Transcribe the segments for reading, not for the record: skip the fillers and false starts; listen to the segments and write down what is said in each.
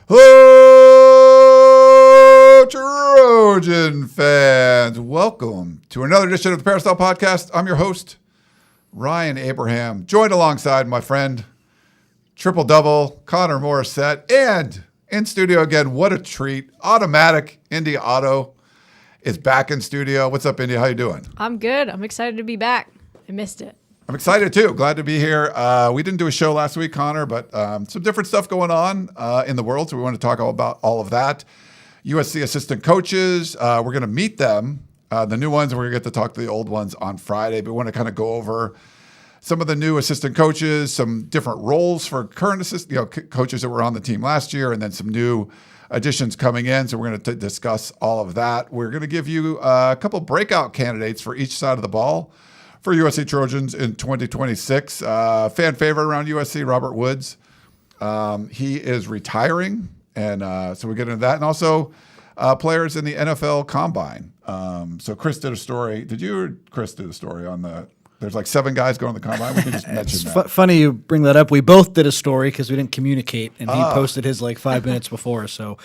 Hello, Trojan fans. Welcome to another edition of the Peristyle Podcast. I'm your host, Ryan Abraham, joined alongside my friend, triple-double, Connor Morrissette, and in studio again, what a treat, automatic India Otto is back in studio. What's up, India? How you doing? I'm good. I'm excited to be back. I missed it. I'm excited, too. Glad to be here. We didn't do a show last week, Connor, but some different stuff going on in the world, so we want to talk all about all of that. USC assistant coaches, we're going to meet them, the new ones, and we're going to get to talk to the old ones on Friday, but we want to kind of go over some of the new assistant coaches, some different roles for current coaches that were on the team last year, and then some new additions coming in, so we're going to discuss all of that. We're going to give you a couple breakout candidates for each side of the ball for USC Trojans in 2026. Fan favorite around USC, Robert Woods. He is retiring, and so we get into that. And also players in the NFL Combine. So Chris did a story. Did you or Chris did a story on there's like 7 guys going to the Combine? We can just mention that. Funny you bring that up. We both did a story because we didn't communicate, and he posted his like 5 minutes before. So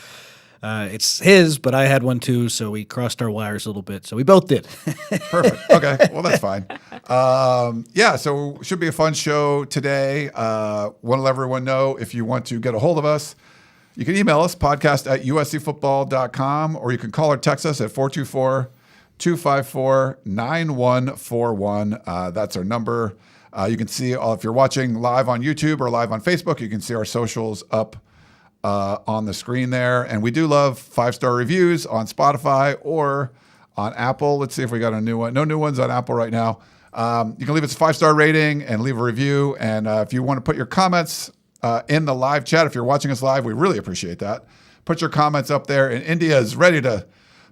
it's his, but I had one too, so we crossed our wires a little bit. So we both did. Perfect. Okay. Well, that's fine. So it should be a fun show today. Want to let everyone know if you want to get a hold of us, you can email us, podcast@uscfootball.com, or you can call or text us at 424-254-9141. That's our number. You can see, if you're watching live on YouTube or live on Facebook, you can see our socials up on the screen there. And we do love 5-star reviews on Spotify or on Apple. Let's see if we got a new one. No new ones on Apple right now. You can leave us a 5-star rating and leave a review. And if you want to put your comments in the live chat, if you're watching us live, we really appreciate that. Put your comments up there. And India is ready to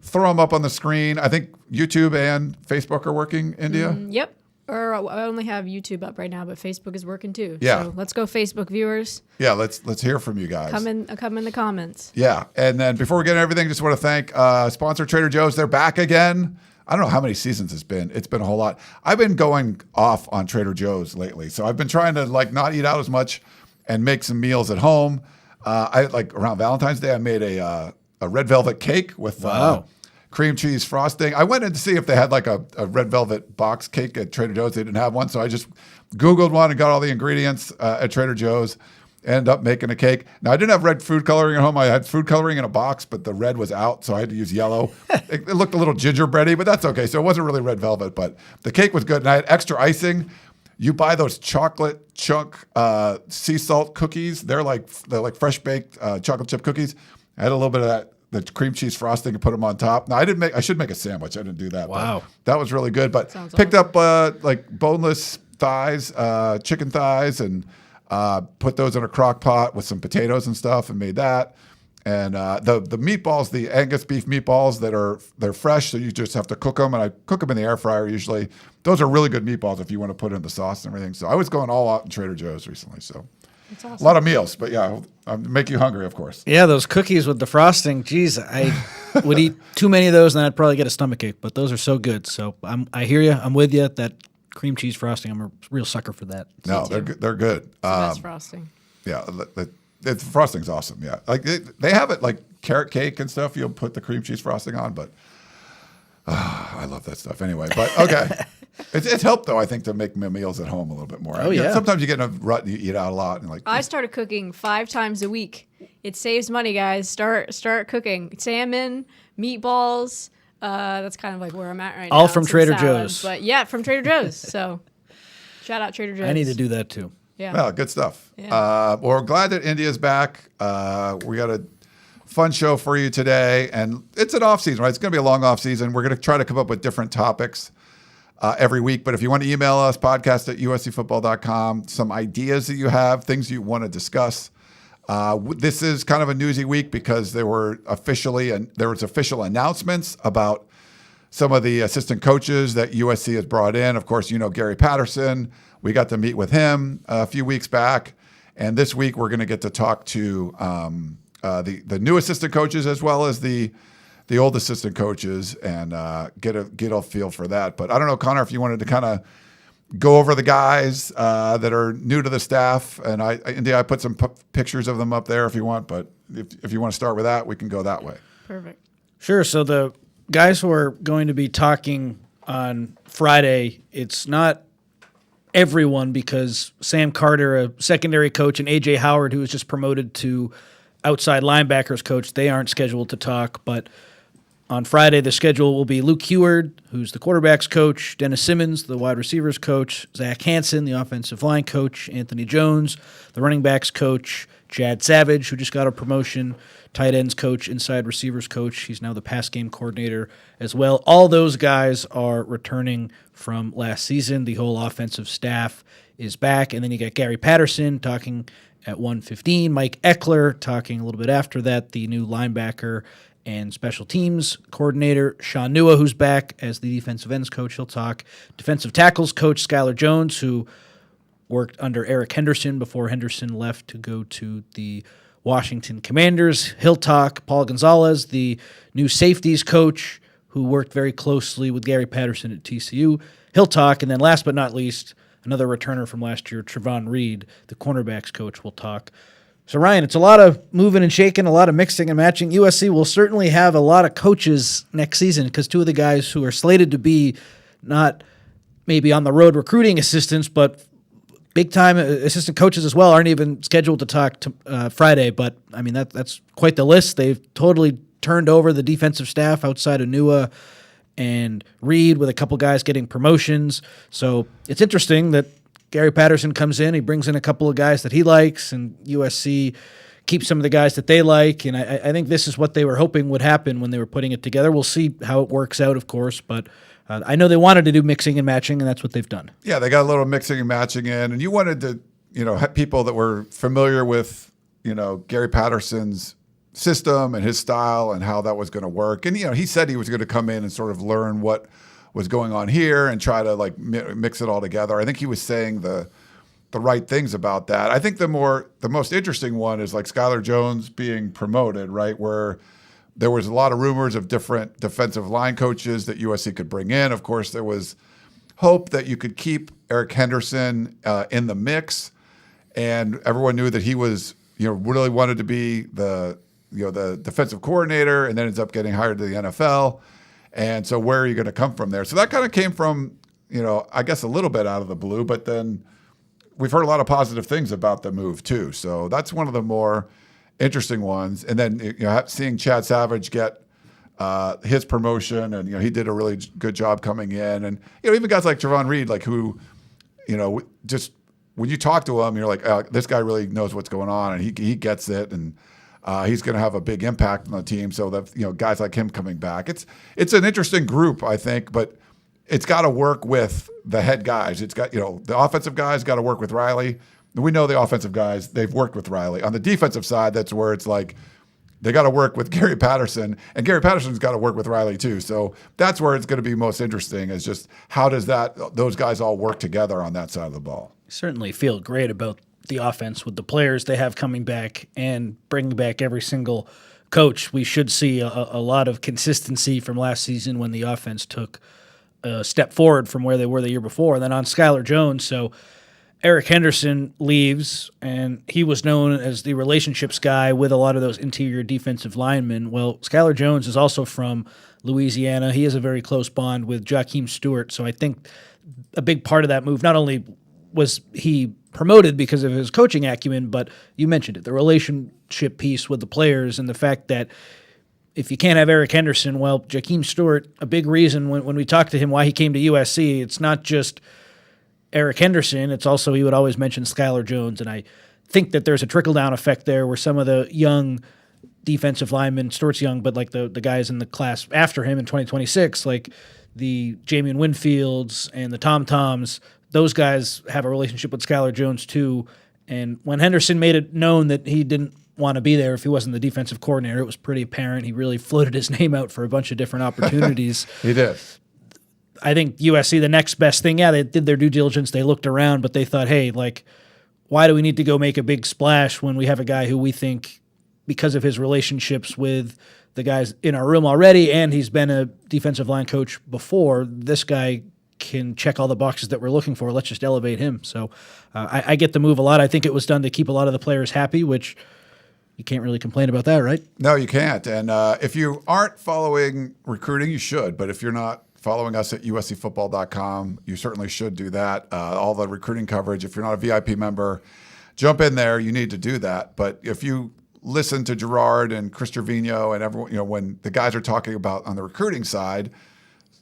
throw them up on the screen. I think YouTube and Facebook are working, India? Yep. Or I only have YouTube up right now, but Facebook is working too. Yeah. So let's go, Facebook viewers. Yeah, let's hear from you guys. Come in the comments. Yeah. And then before we get into everything, just want to thank sponsor Trader Joe's. They're back again. I don't know how many seasons it's been. It's been a whole lot. I've been going off on Trader Joe's lately. So I've been trying to not eat out as much and make some meals at home. Around Valentine's Day, I made a red velvet cake with cream cheese frosting. I went in to see if they had like a red velvet box cake at Trader Joe's. They didn't have one, so I just Googled one and got all the ingredients at Trader Joe's. Ended up making a cake. Now, I didn't have red food coloring at home. I had food coloring in a box, but the red was out, so I had to use yellow. It looked a little gingerbready, but that's okay. So it wasn't really red velvet, but the cake was good. And I had extra icing. You buy those chocolate chunk sea salt cookies. They're like fresh baked chocolate chip cookies. I had a little bit of that. The cream cheese frosting and put them on top. Now I should make a sandwich. I didn't do that. Wow. But that was really good. But picked up boneless thighs, chicken thighs, and put those in a crock pot with some potatoes and stuff and made that. And the meatballs, the Angus beef meatballs they're fresh, so you just have to cook them. And I cook them in the air fryer usually. Those are really good meatballs if you want to put in the sauce and everything. So I was going all out in Trader Joe's recently. So. That's awesome. A lot of meals, but yeah, make you hungry, of course. Yeah, those cookies with the frosting. Geez, I would eat too many of those, and I'd probably get a stomachache. But those are so good. So I hear you. I'm with you. That cream cheese frosting, I'm a real sucker for that. No, they're good. It's the best frosting. Yeah, the frosting's awesome. Yeah, like they have it like carrot cake and stuff. You'll put the cream cheese frosting on, but I love that stuff anyway. But okay. It's helped, though, I think, to make my meals at home a little bit more. Oh, yeah. Sometimes you get in a rut and you eat out a lot. And I started cooking 5 times a week. It saves money, guys. Start cooking. Salmon, meatballs. That's kind of like where I'm at right now. All from Trader Joe's. But yeah, from Trader Joe's. So shout out Trader Joe's. I need to do that, too. Yeah. Well, good stuff. Yeah. We're glad that India's back. We got a fun show for you today. And it's an off-season, right? It's going to be a long off-season. We're going to try to come up with different topics every week. But if you want to email us, podcast@uscfootball.com, some ideas that you have, things you want to discuss. This is kind of a newsy week because there was official announcements about some of the assistant coaches that USC has brought in. Of course, Gary Patterson. We got to meet with him a few weeks back. And this week we're going to get to talk to the new assistant coaches as well as the old assistant coaches and get a feel for that. But I don't know, Connor, if you wanted to kind of go over the guys that are new to the staff. And I put some pictures of them up there if you want, but if you want to start with that, we can go that way. Perfect. Sure. So the guys who are going to be talking on Friday, it's not everyone because Sam Carter, a secondary coach, and A.J. Howard, who was just promoted to outside linebackers coach, they aren't scheduled to talk. But on Friday, the schedule will be Luke Heward, who's the quarterback's coach, Dennis Simmons, the wide receivers coach, Zach Hansen, the offensive line coach, Anthony Jones, the running backs coach, Chad Savage, who just got a promotion, tight ends coach, inside receivers coach. He's now the pass game coordinator as well. All those guys are returning from last season. The whole offensive staff is back. And then you got Gary Patterson talking at 1:15, Mike Ekeler talking a little bit after that, the new linebacker and special teams coordinator, Sean Nua, who's back as the defensive ends coach. He'll talk. Defensive tackles coach, Skyler Jones, who worked under Eric Henderson before Henderson left to go to the Washington Commanders. He'll talk. Paul Gonzales, the new safeties coach, who worked very closely with Gary Patterson at TCU. He'll talk. And then last but not least, another returner from last year, Trevon Reed, the cornerbacks coach, will talk. So, Ryan, it's a lot of moving and shaking, a lot of mixing and matching. USC will certainly have a lot of coaches next season because two of the guys who are slated to be not maybe on the road recruiting assistants, but big-time assistant coaches as well aren't even scheduled to talk to Friday. But, I mean, that's quite the list. They've totally turned over the defensive staff outside of Nua and Reed with a couple guys getting promotions. So it's interesting that Gary Patterson comes in, he brings in a couple of guys that he likes, and USC keeps some of the guys that they like. And I think this is what they were hoping would happen when they were putting it together. We'll see how it works out, of course, but I know they wanted to do mixing and matching, and that's what they've done. Yeah, they got a little mixing and matching in, and you wanted to, have people that were familiar with, Gary Patterson's system and his style and how that was going to work. And, he said he was going to come in and sort of learn what was going on here and try to mix it all together. I think he was saying the right things about that. I think the most interesting one is Skyler Jones being promoted, right? Where there was a lot of rumors of different defensive line coaches that USC could bring in. Of course, there was hope that you could keep Eric Henderson in the mix, and everyone knew that he was, really wanted to be the defensive coordinator, and then ends up getting hired to the NFL. And so where are you going to come from there? So that kind of came from, I guess a little bit out of the blue, but then we've heard a lot of positive things about the move too. So that's one of the more interesting ones. And then, seeing Chad Savage get his promotion, and, he did a really good job coming in. And, even guys like Trevon Reed, who, just when you talk to him, you're like, oh, this guy really knows what's going on, and he gets it. And he's going to have a big impact on the team. So that, guys like him coming back, it's an interesting group, I think, but it's got to work with the head guys. It's got, the offensive guys got to work with Riley. We know the offensive guys, they've worked with Riley. On the defensive side, that's where it's they got to work with Gary Patterson, and Gary Patterson's got to work with Riley too. So that's where it's going to be most interesting, is just how does those guys all work together on that side of the ball. Certainly feel great about the offense with the players they have coming back and bringing back every single coach. We should see a lot of consistency from last season when the offense took a step forward from where they were the year before. And then on Skyler Jones, so Eric Henderson leaves, and he was known as the relationships guy with a lot of those interior defensive linemen. Well, Skyler Jones is also from Louisiana. He has a very close bond with Jakeem Stewart. So I think a big part of that move, not only was he promoted because of his coaching acumen, but you mentioned it, the relationship piece with the players and the fact that if you can't have Eric Henderson, well, Jakeem Stewart, a big reason when we talked to him why he came to USC, it's not just Eric Henderson, it's also he would always mention Skyler Jones, and I think that there's a trickle-down effect there where some of the young defensive linemen, Stewart's young, but the guys in the class after him in 2026, like the Jamian Winfields and the Tom Toms, those guys have a relationship with Skyler Jones too. And when Henderson made it known that he didn't want to be there if he wasn't the defensive coordinator, it was pretty apparent. He really floated his name out for a bunch of different opportunities. He did. I think USC, the next best thing, they did their due diligence. They looked around, but they thought, hey, why do we need to go make a big splash when we have a guy who we think, because of his relationships with the guys in our room already, and he's been a defensive line coach before, this guy can check all the boxes that we're looking for. Let's just elevate him. So I get the move a lot. I think it was done to keep a lot of the players happy, which you can't really complain about that, right? No, you can't. And if you aren't following recruiting, you should. But if you're not following us at uscfootball.com, you certainly should do that. All the recruiting coverage. If you're not a VIP member, jump in there. You need to do that. But if you listen to Gerard and Chris Trevino and everyone, when the guys are talking about on the recruiting side,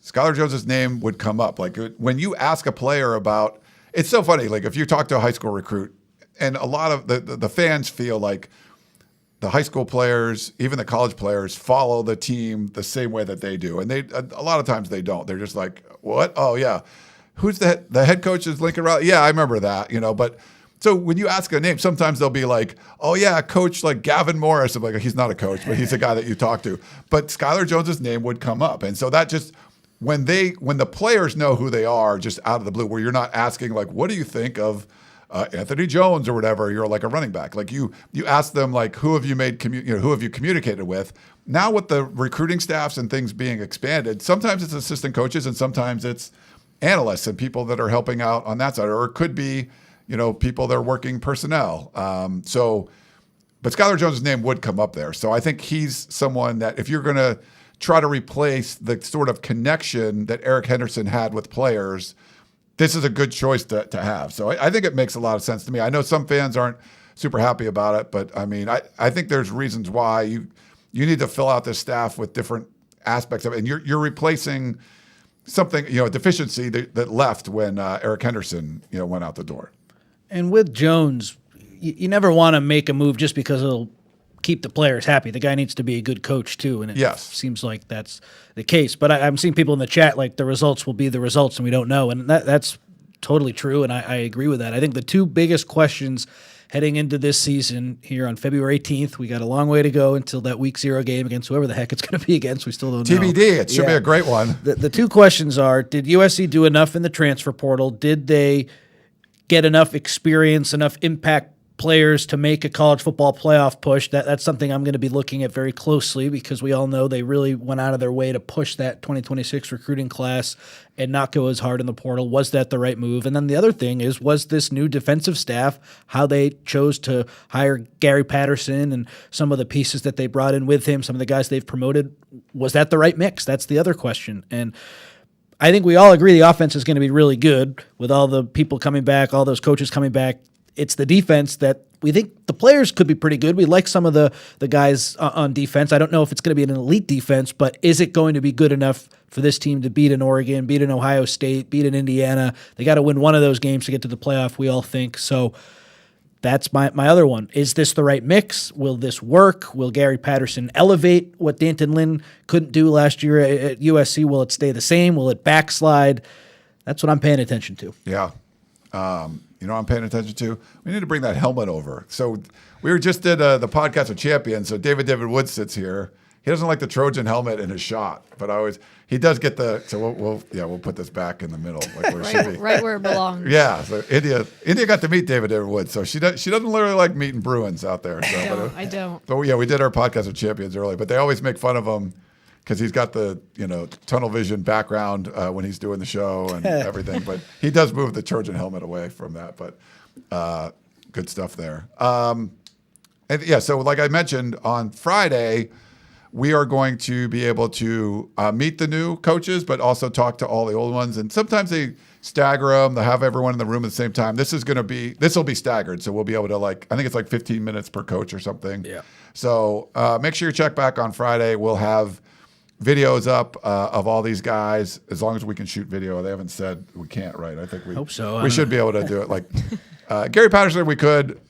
Skyler Jones' name would come up. Like when you ask a player about, it's so funny. Like if you talk to a high school recruit, and a lot of the fans feel like the high school players, even the college players, follow the team the same way that they do. And a lot of times they don't. They're just like, what? Oh, yeah. Who's the head coach is Lincoln Riley? Yeah, I remember that, But so when you ask a name, sometimes they'll be like, oh, yeah, coach like Gavin Morris. I'm like, he's not a coach, but he's a guy that you talk to. But Skyler Jones' name would come up. And so that just, when the players know who they are just out of the blue, where you're not asking like, what do you think of Anthony Jones or whatever, you're like a running back. Like you ask them like, who have you who have you communicated with? Now with the recruiting staffs and things being expanded, sometimes it's assistant coaches and sometimes it's analysts and people that are helping out on that side, or it could be, people that are working personnel. But Skyler Jones' name would come up there. So I think he's someone that if you're going to try to replace the sort of connection that Eric Henderson had with players, this is a good choice to have. So I think it makes a lot of sense to me. I know some fans aren't super happy about it, but I mean, I think there's reasons why you need to fill out this staff with different aspects of it. And you're replacing something, a deficiency that left when Eric Henderson, went out the door. And with Jones, you never want to make a move just because it'll keep the players happy. The guy needs to be a good coach too, and it seems like that's the case. But I'm seeing people in the chat like the results will be the results, and we don't know, and that's totally true, and I agree with that. I think the two biggest questions heading into this season here on February 18th, we got a long way to go until that Week 0 game against whoever the heck it's going to be against. We still don't know. TBD. It should be a great one. The two questions are: did USC do enough in the transfer portal? Did they get enough experience, enough impact players to make a college football playoff push? That's something I'm going to be looking at very closely, because we all know they really went out of their way to push that 2026 recruiting class and not go as hard in the portal. Was that the right move? And then the other thing is, was this new defensive staff, how they chose to hire Gary Patterson and some of the pieces that they brought in with him, some of the guys they've promoted, was that the right mix? That's the other question. And I think we all agree the offense is going to be really good with all the people coming back, all those coaches coming back. It's the defense that we think the players could be pretty good. We like some of the guys on defense. I don't know if it's going to be an elite defense, but is it going to be good enough for this team to beat an Oregon, beat an Ohio State, beat an Indiana? They got to win one of those games to get to the playoff, we all think. So that's my other one. Is this the right mix? Will this work? Will Gary Patterson elevate what D'Anton Lynn couldn't do last year at USC? Will it stay the same? Will it backslide? That's what I'm paying attention to. Yeah. I'm paying attention to? We need to bring that helmet over. So we just did the podcast with Champions. So David Wood sits here. He doesn't like the Trojan helmet in his shot, but he does get the. So we'll put this back in the middle, like where it should be, right where it belongs. Yeah. So India got to meet David Wood, so she doesn't literally like meeting Bruins out there. So, I don't. But yeah, we did our podcast with Champions early, but they always make fun of him because he's got the tunnel vision background when he's doing the show and everything. But he does move the Trojan helmet away from that. But good stuff there. So like I mentioned on Friday, we are going to be able to meet the new coaches, but also talk to all the old ones. And sometimes they stagger them. They have everyone in the room at the same time. This will be staggered. So we'll be able to I think it's 15 minutes per coach or something. Yeah. So make sure you check back on Friday. We'll have videos up of all these guys, as long as we can shoot video. They haven't said we can't, right? I think we hope so. We should be able to do it. Gary Patterson, we could.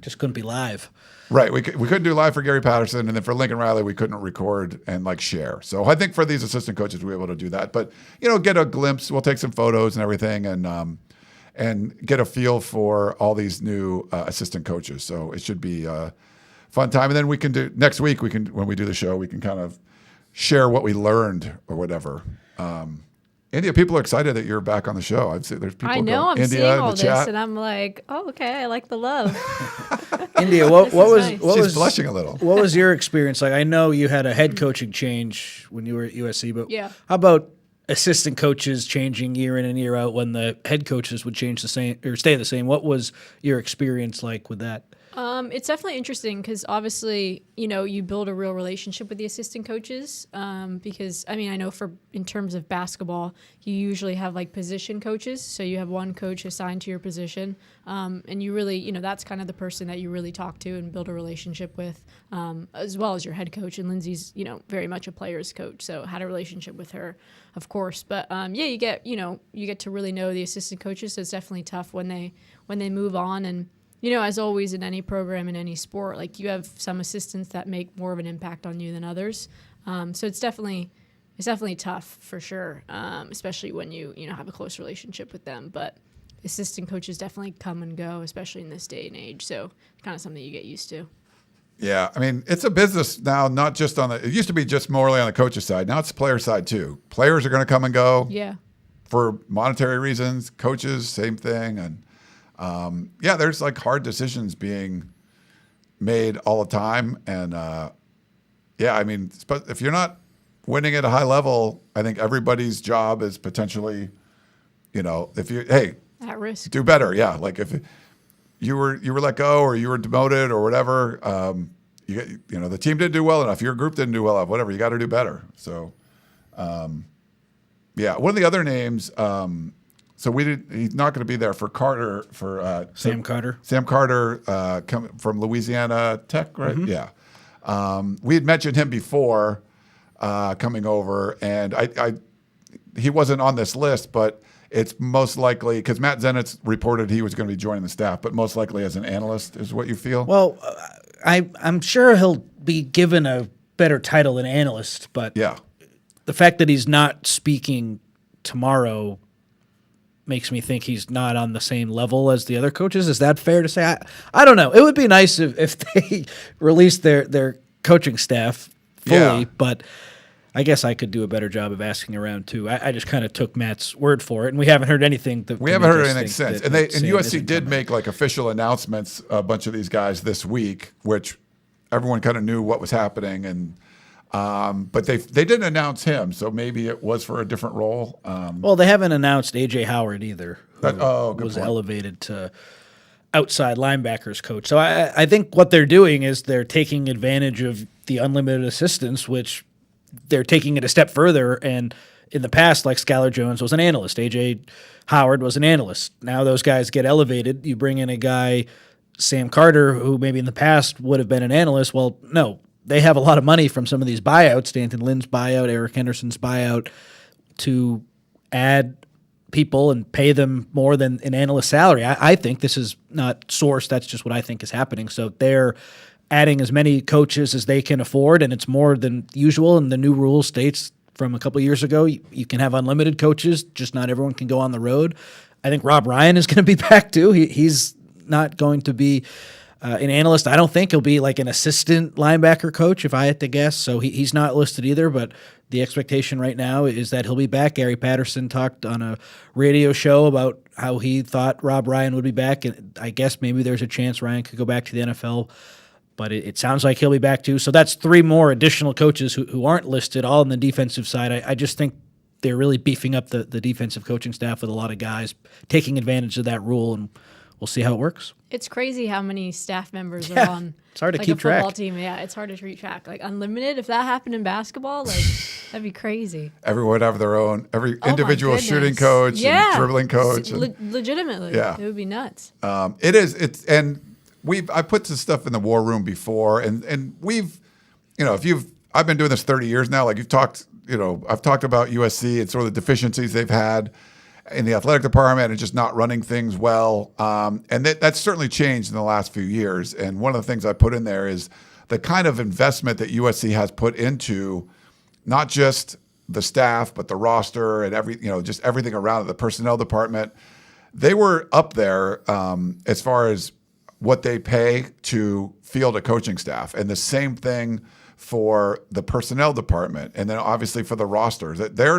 Just couldn't be live. Right. We couldn't do live for Gary Patterson, and then for Lincoln Riley, we couldn't record and share. So I think for these assistant coaches, we'll be able to do that. But get a glimpse. We'll take some photos and everything, and get a feel for all these new assistant coaches. So it should be a fun time. And then we can do next week. When we do the show, we can kind of share what we learned or whatever. India, people are excited that you're back on the show. I've seen there's people. I know. I'm India seeing in all the this, chat. and I'm like, oh, okay. I like the love. India, what was nice. She's blushing a little. What was your experience like? I know you had a head coaching change when you were at USC, but Yeah. how about assistant coaches changing year in and year out when the head coaches would change the same or stay the same. What was your experience like with that? It's definitely interesting because obviously, you build a real relationship with the assistant coaches. Because I know in terms of basketball, you usually have like position coaches. So you have one coach assigned to your position. And you really, that's kind of the person that you really talk to and build a relationship with, as well as your head coach. And Lindsay's, very much a player's coach. So had a relationship with her, of course. But you get to really know the assistant coaches. So it's definitely tough when they move on. And as always in any program in any sport, like you have some assistants that make more of an impact on you than others. So it's definitely tough for sure, especially when you have a close relationship with them. But assistant coaches definitely come and go, especially in this day and age. So kind of something you get used to. Yeah, it's a business now, not just it used to be just morely on the coach's side. Now it's the player side too. Players are going to come and go. Yeah. For monetary reasons. Coaches, same thing. And there's like hard decisions being made all the time. And if you're not winning at a high level, I think everybody's job is potentially, if you, at risk. Do better. Yeah. Like if you were let go or you were demoted or whatever, the team didn't do well enough. Your group didn't do well enough, whatever, you got to do better. So, one of the other names, he's not going to be there for Carter Sam Carter. Sam Carter, coming from Louisiana Tech, right? Mm-hmm. Yeah. We had mentioned him before coming over, and he wasn't on this list, but it's most likely because Matt Zenitz reported he was going to be joining the staff, but most likely as an analyst is what you feel. Well, I'm sure he'll be given a better title than analyst, but the fact that he's not speaking tomorrow makes me think he's not on the same level as the other coaches. Is that fair to say? I don't know. It would be nice if they released their coaching staff fully, but I guess I could do a better job of asking around too. I just kind of took Matt's word for it, and we haven't heard anything. We haven't heard anything since. And USC did make like official announcements, a bunch of these guys this week, which everyone kind of knew what was happening, and but they didn't announce him, so maybe it was for a different role. Well, they haven't announced A.J. Howard either, who was point. elevated to outside linebackers coach. So I think what they're doing is they're taking advantage of the unlimited assistants, which they're taking it a step further. And in the past, like Skyler Jones was an analyst, A.J. Howard was an analyst. Now those guys get elevated. You bring in a guy, Sam Carter, who maybe in the past would have been an analyst. Well, no. They have a lot of money from some of these buyouts, Stanton Lynn's buyout, Eric Henderson's buyout, to add people and pay them more than an analyst salary. I think this is not sourced. That's just what I think is happening. So they're adding as many coaches as they can afford, and it's more than usual. And the new rule states from a couple of years ago, you can have unlimited coaches, just not everyone can go on the road. I think Rob Ryan is going to be back too. He's not going to be an analyst. I don't think he'll be like an assistant linebacker coach, if I had to guess. So he's not listed either, but the expectation right now is that he'll be back. Gary Patterson talked on a radio show about how he thought Rob Ryan would be back, and I guess maybe there's a chance Ryan could go back to the NFL, but it sounds like he'll be back too. So that's 3 more additional coaches who aren't listed, all on the defensive side. I just think they're really beefing up the defensive coaching staff with a lot of guys taking advantage of that rule, and we'll see how it works. It's crazy how many staff members are on. It's hard to like keep a football track. Team. Yeah, it's hard to keep track. Like unlimited, if that happened in basketball, like that'd be crazy. Everyone would have their own, individual shooting coach and dribbling coach. Legitimately, yeah, it would be nuts. It is. I put some stuff in the war room before, and we've, I've been doing this 30 years now. Like I've talked about USC and sort of the deficiencies they've had in the athletic department and just not running things well. And that's certainly changed in the last few years. And one of the things I put in there is the kind of investment that USC has put into not just the staff, but the roster and just everything around it, the personnel department. They were up there as far as what they pay to field a coaching staff. And the same thing for the personnel department. And then obviously for the rosters, they're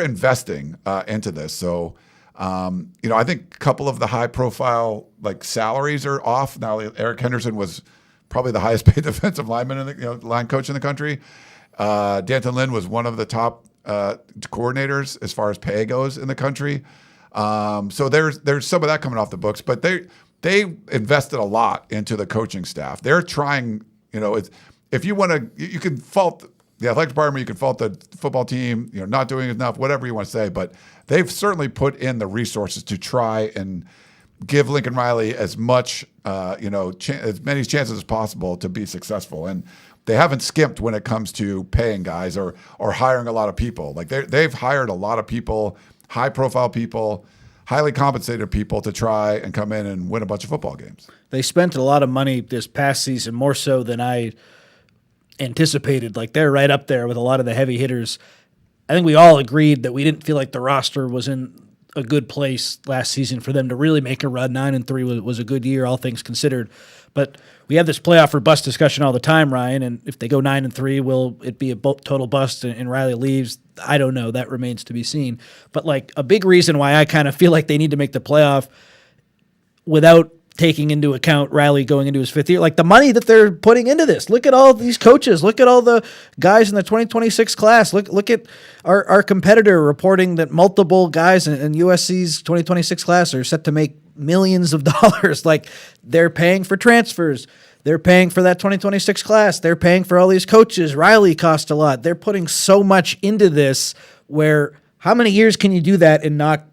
investing into this. So, I think a couple of the high profile salaries are off. Now, Eric Henderson was probably the highest paid defensive lineman line coach in the country. Stanton Lynn was one of the top coordinators as far as pay goes in the country. So there's some of that coming off the books, but they invested a lot into the coaching staff. They're trying, if you want to, you can fault the athletic department, you can fault the football team, not doing enough, whatever you want to say, but they've certainly put in the resources to try and give Lincoln Riley as much, as many chances as possible to be successful. And they haven't skimped when it comes to paying guys or hiring a lot of people. Like they've hired a lot of people, high-profile people, highly compensated people to try and come in and win a bunch of football games. They spent a lot of money this past season, more so than I anticipated. Like they're right up there with a lot of the heavy hitters. I think we all agreed that we didn't feel like the roster was in a good place last season for them to really make a run. 9-3 was a good year, all things considered. But we have this playoff or bust discussion all the time, Ryan. And if they go 9-3, will it be a total bust and Riley leaves? I don't know. That remains to be seen. But like a big reason why I kind of feel like they need to make the playoff without taking into account Riley going into his 5th year, like the money that they're putting into this. Look at all these coaches. Look at all the guys in the 2026 class. Look at our competitor reporting that multiple guys in USC's 2026 class are set to make millions of dollars. Like they're paying for transfers. They're paying for that 2026 class. They're paying for all these coaches. Riley cost a lot. They're putting so much into this where how many years can you do that and not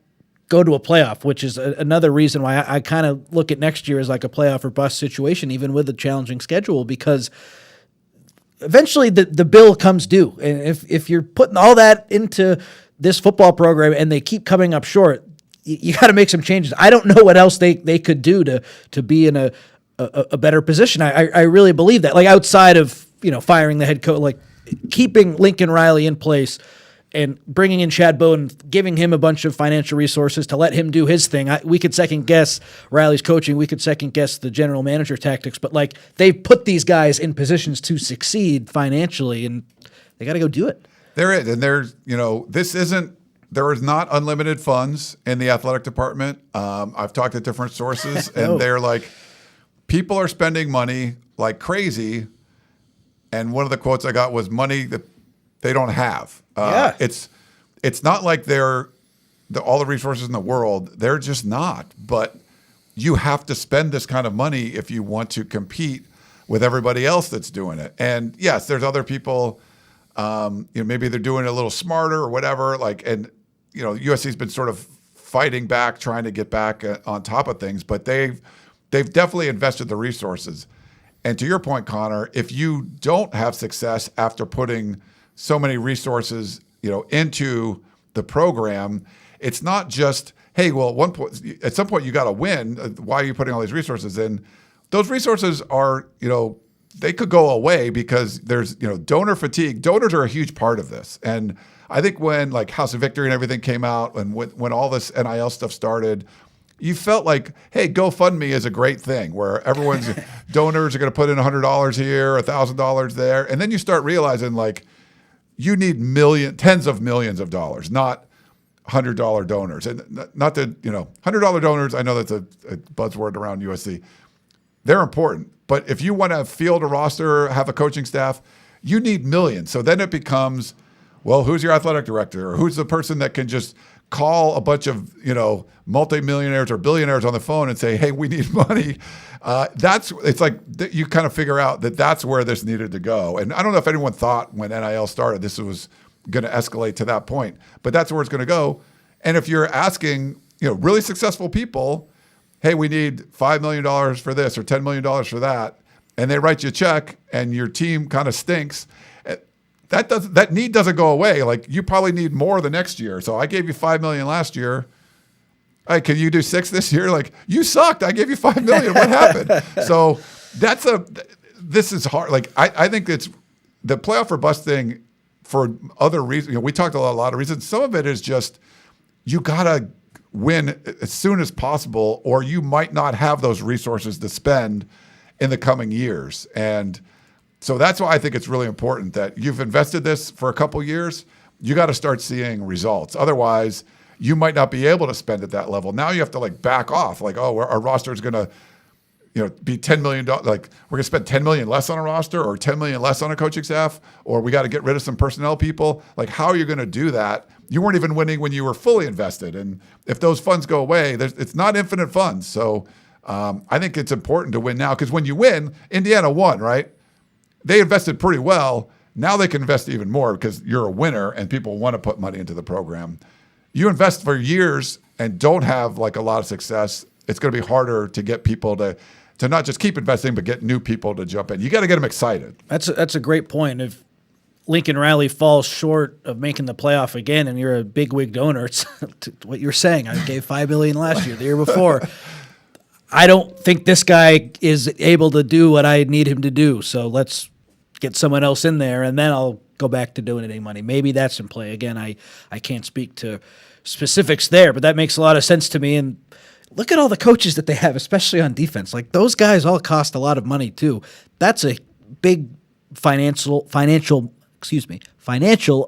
go to a playoff, which is another reason why I kind of look at next year as like a playoff or bust situation, even with a challenging schedule, because eventually the bill comes due. And if you're putting all that into this football program and they keep coming up short, you got to make some changes. I don't know what else they could do to be in a better position. I really believe that, like outside of, firing the head coach, like keeping Lincoln Riley in place and bringing in Chad Bowden, giving him a bunch of financial resources to let him do his thing. We could second guess Riley's coaching. We could second guess the general manager tactics, but like they've put these guys in positions to succeed financially, and they got to go do it. There is, and there is not unlimited funds in the athletic department. I've talked to different sources, and they're like, people are spending money like crazy. And one of the quotes I got was money that they don't have. It's not like they're all the resources in the world. They're just not. But you have to spend this kind of money if you want to compete with everybody else that's doing it. And yes, there's other people. Maybe they're doing it a little smarter or whatever. USC's been sort of fighting back, trying to get back on top of things. But they've definitely invested the resources. And to your point, Connor, if you don't have success after putting so many resources, into the program, it's not just, hey, well, at some point you got to win. Why are you putting all these resources in? Those resources are, they could go away because there's, donor fatigue. Donors are a huge part of this. And I think when like House of Victory and everything came out and when all this NIL stuff started, you felt like, hey, GoFundMe is a great thing where everyone's donors are going to put in $100 here, $1,000 there. And then you start realizing like, you need tens of millions of dollars, not $100 donors. And not that, $100 donors, I know that's a buzzword around USC. They're important. But if you want to field a roster, have a coaching staff, you need millions. So then it becomes, well, who's your athletic director? Or who's the person that can just call a bunch of, multimillionaires or billionaires on the phone and say, hey, we need money. It's like you kind of figure out that that's where this needed to go. And I don't know if anyone thought when NIL started this was going to escalate to that point, but that's where it's going to go. And if you're asking, really successful people, hey, we need $5 million for this or $10 million for that, and they write you a check and your team kind of stinks, that need doesn't go away. Like you probably need more the next year. So I gave you $5 million last year. Hey, can you do 6 this year? Like you sucked. I gave you $5 million. What happened? So this is hard. Like I think it's the playoff or bust thing for other reasons. We talked a lot of reasons. Some of it is just you gotta win as soon as possible, or you might not have those resources to spend in the coming years. And so that's why I think it's really important that you've invested this for a couple years. You got to start seeing results. Otherwise, you might not be able to spend at that level. Now you have to back off. Our roster is going to, be $10 million. Like we're gonna spend $10 million less on a roster or $10 million less on a coaching staff, or we got to get rid of some personnel people. Like how are you going to do that? You weren't even winning when you were fully invested, and if those funds go away, it's not infinite funds. So I think it's important to win now because when you win, Indiana won, right? They invested pretty well. Now they can invest even more because you're a winner and people want to put money into the program. You invest for years and don't have like a lot of success, it's going to be harder to get people to not just keep investing, but get new people to jump in. You got to get them excited. That's a great point. If Lincoln Riley falls short of making the playoff again and you're a big-wig donor, it's what you're saying. I gave $5 million last year, the year before. I don't think this guy is able to do what I need him to do, so let's get someone else in there, and then I'll go back to donating money. Maybe that's in play. Again, I can't speak to specifics there, but that makes a lot of sense to me. And look at all the coaches that they have, especially on defense. Like those guys all cost a lot of money too. That's a big financial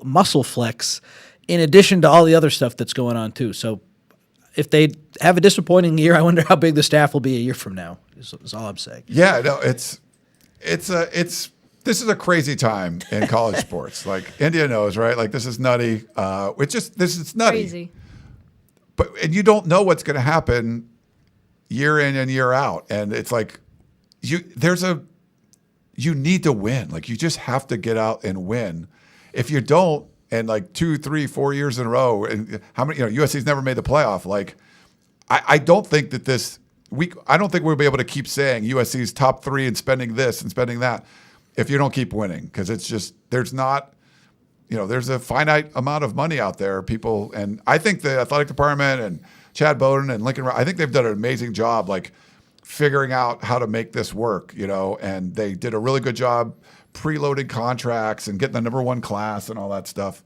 muscle flex in addition to all the other stuff that's going on too. So if they have a disappointing year, I wonder how big the staff will be a year from now. Is all I'm saying. Yeah, no, this is a crazy time in college sports. Like India knows, right? Like this is nutty. This is nutty. Crazy. And you don't know what's going to happen year in and year out. And it's like you need to win. Like you just have to get out and win. If you don't, and like 2, 3, 4 years in a row, and how many, USC's never made the playoff. Like I don't think that I don't think we'll be able to keep saying USC's top 3 and spending this and spending that if you don't keep winning, because it's just there's a finite amount of money out there. People, and I think the athletic department and Chad Bowden and Lincoln, I think they've done an amazing job, like figuring out how to make this work. And they did a really good job preloading contracts and getting the number 1 class and all that stuff.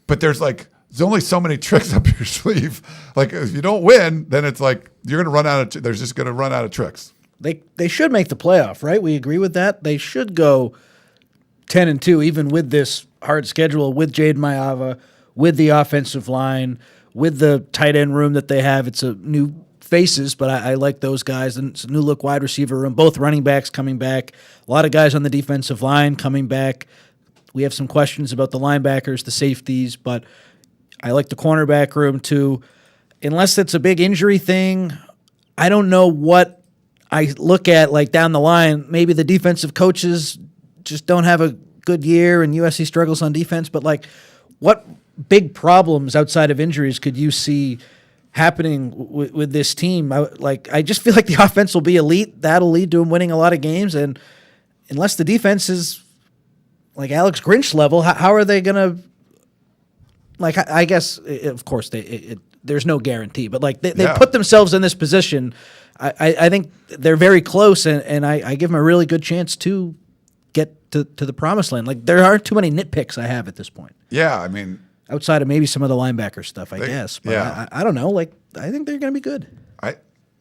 But there's only so many tricks up your sleeve. Like if you don't win, then it's like you're going to run out of. There's just going to run out of tricks. They should make the playoff, right? We agree with that. They should go 10-2, even with this hard schedule, with Jade Mayava, with the offensive line, with the tight end room that they have. It's a new faces, but I like those guys. And it's a new look wide receiver room. Both running backs coming back. A lot of guys on the defensive line coming back. We have some questions about the linebackers, the safeties, but I like the cornerback room too. Unless it's a big injury thing, I don't know what I look at like down the line. Maybe the defensive coaches just don't have a good year and USC struggles on defense, but like what big problems outside of injuries could you see happening with this team? I just feel like the offense will be elite. That'll lead to them winning a lot of games, and unless the defense is like Alex Grinch level, how are they going to, like, I guess, of course, there's no guarantee, but like they put themselves in this position. I think they're very close, and I give them a really good chance to get to the promised land. Like there aren't too many nitpicks I have at this point. Yeah, I mean, outside of maybe some of the linebacker stuff, I guess. But yeah. I don't know. Like I think they're going to be good.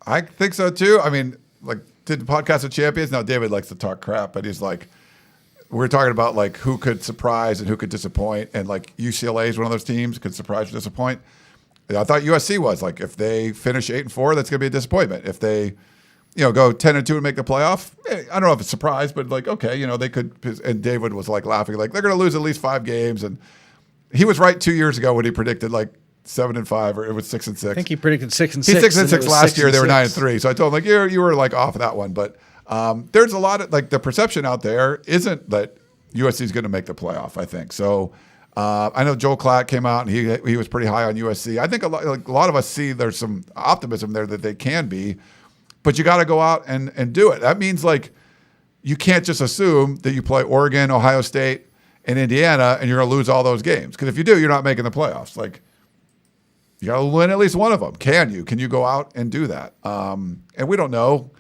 I think so too. I mean, like did the podcast of champions. Now David likes to talk crap, but he's like, we're talking about like who could surprise and who could disappoint, and like UCLA is one of those teams could surprise or disappoint. I thought USC was like if they finish 8-4, that's going to be a disappointment. If they, go 10-2 and make the playoff, I don't know if it's a surprise, but like okay, they could. And David was like laughing, like they're going to lose at least 5 games, and he was right 2 years ago when he predicted like 7-5 or it was 6-6. I think he predicted 6-6. He's 6-6 last year. They were 9-3. So I told him like you were like off of that one, but. There's a lot of like the perception out there isn't that USC is going to make the playoff. I think so. I know Joel Klatt came out and he was pretty high on USC. I think a lot of us see there's some optimism there that they can be, but you got to go out and do it. That means like you can't just assume that you play Oregon, Ohio State, and Indiana and you're going to lose all those games, because if you do, you're not making the playoffs. Like you got to win at least one of them. Can you go out and do that? And we don't know.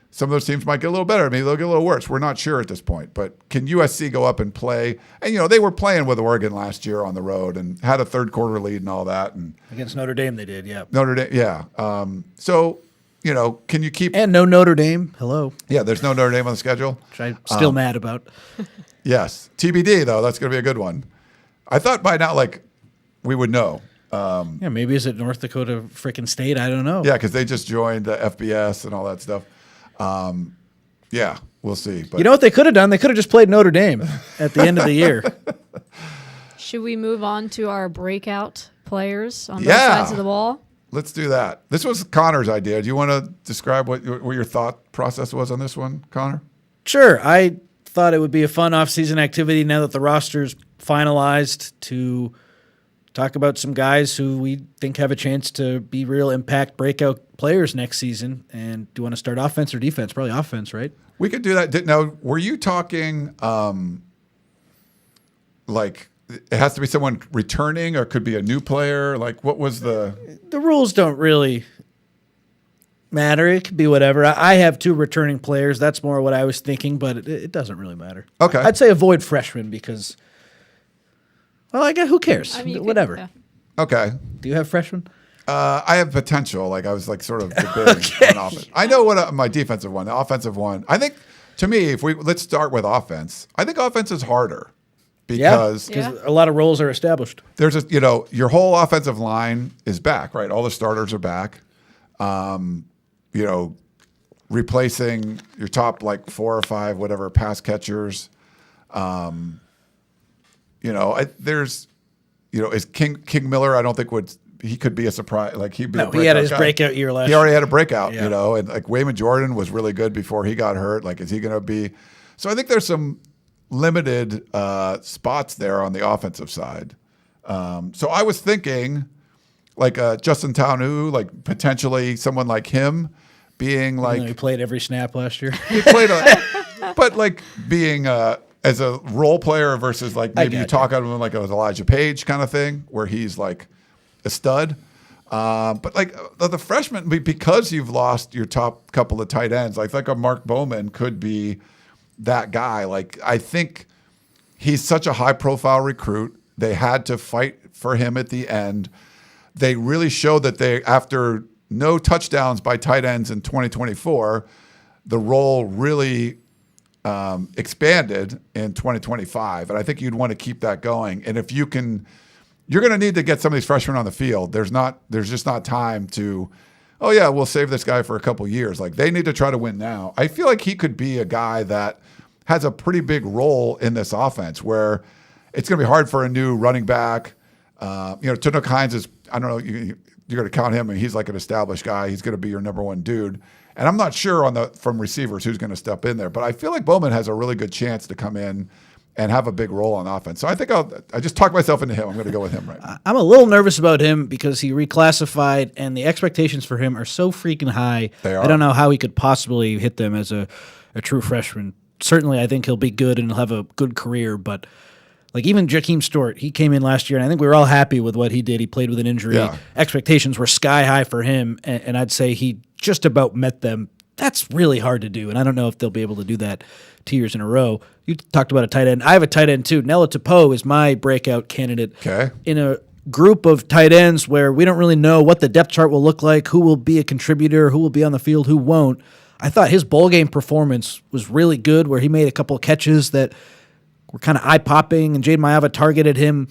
Some of those teams might get a little better. Maybe they'll get a little worse. We're not sure at this point. But can USC go up and play? And, they were playing with Oregon last year on the road and had a third quarter lead and all that. And against Notre Dame they did, yeah. Notre Dame, yeah. So, can you keep – and no Notre Dame. Hello. Yeah, there's no Notre Dame on the schedule. Which I'm still mad about. Yes. TBD, though. That's going to be a good one. I thought by now, like, we would know. Yeah, maybe is it North Dakota freaking State? I don't know. Yeah, because they just joined the FBS and all that stuff. Yeah, we'll see. But You know what they could have done? They could have just played Notre Dame at the end of the year. Should we move on to our breakout players on both Yeah. sides of the ball? let's do that. This was Connor's idea. Do you want to describe what your thought process was on this one, Connor? Sure. I thought it would be a fun off-season activity now that the roster's finalized to talk about some guys who we think have a chance to be real impact breakout players next season. And do you want to start offense or defense? Probably offense, right? We could do that. Now, were you talking like it has to be someone returning or it could be a new player? Like what was the rules don't really matter. It could be whatever. I have 2 returning players. That's more what I was thinking, but it doesn't really matter. Okay. I'd say avoid freshmen because, well, I guess who cares? I mean, you could- Whatever. yeah. Okay. Do you have freshmen? I have potential. Like I was like sort of debating on offense. I know what my defensive one, the offensive one. I think to me, let's start with offense. I think offense is harder because Yeah. a lot of roles are established. there's your whole offensive line is back, right? All the starters are back. Replacing your top like 4 or 5 whatever pass catchers. There's is King Miller? I don't think he could be a surprise. Like he'd be. No, a he had breakout his guy. breakout year last He already had a breakout, Yeah. and like Wayman Jordan was really good before he got hurt. Like, is he going to be? So I think there's some limited spots there on the offensive side. So I was thinking, like Justin Taunu, like potentially someone like him being like He played every snap last year. he played but like being as a role player versus like maybe you gotcha. talk about him like it was Elijah Page kind of thing where he's like a stud. But like the freshman, because you've lost your top couple of tight ends, like a Mark Bowman could be that guy. Like I think he's such a high profile recruit. They had to fight for him at the end. They really showed that after no touchdowns by tight ends in 2024, the role really expanded in 2025. And I think you'd want to keep that going. And if you can, you're going to need to get some of these freshmen on the field. There's just not time to, oh yeah, we'll save this guy for a couple years. Like they need to try to win now. I feel like he could be a guy that has a pretty big role in this offense where it's going to be hard for a new running back. Tanook Hines is, I don't know, you're going to count him and he's like an established guy. He's going to be your number one dude. And I'm not sure from receivers who's going to step in there, but I feel like Bowman has a really good chance to come in and have a big role on offense. So I think I just talked myself into him. I'm going to go with him right now. I'm a little nervous about him because he reclassified and the expectations for him are so freaking high. They are. I don't know how he could possibly hit them as a true freshman. Certainly, I think he'll be good and he'll have a good career, but like even Jakeem Stewart, he came in last year, and I think we were all happy with what he did. He played with an injury. Yeah. Expectations were sky high for him, and I'd say he just about met them. That's really hard to do, and I don't know if they'll be able to do that 2 years in a row. You talked about a tight end. I have a tight end too. Nella Tepo is my breakout candidate. Okay. In a group of tight ends where we don't really know what the depth chart will look like, who will be a contributor, who will be on the field, who won't. I thought his bowl game performance was really good where he made a couple of catches that were kind of eye-popping, and Jade Maava targeted him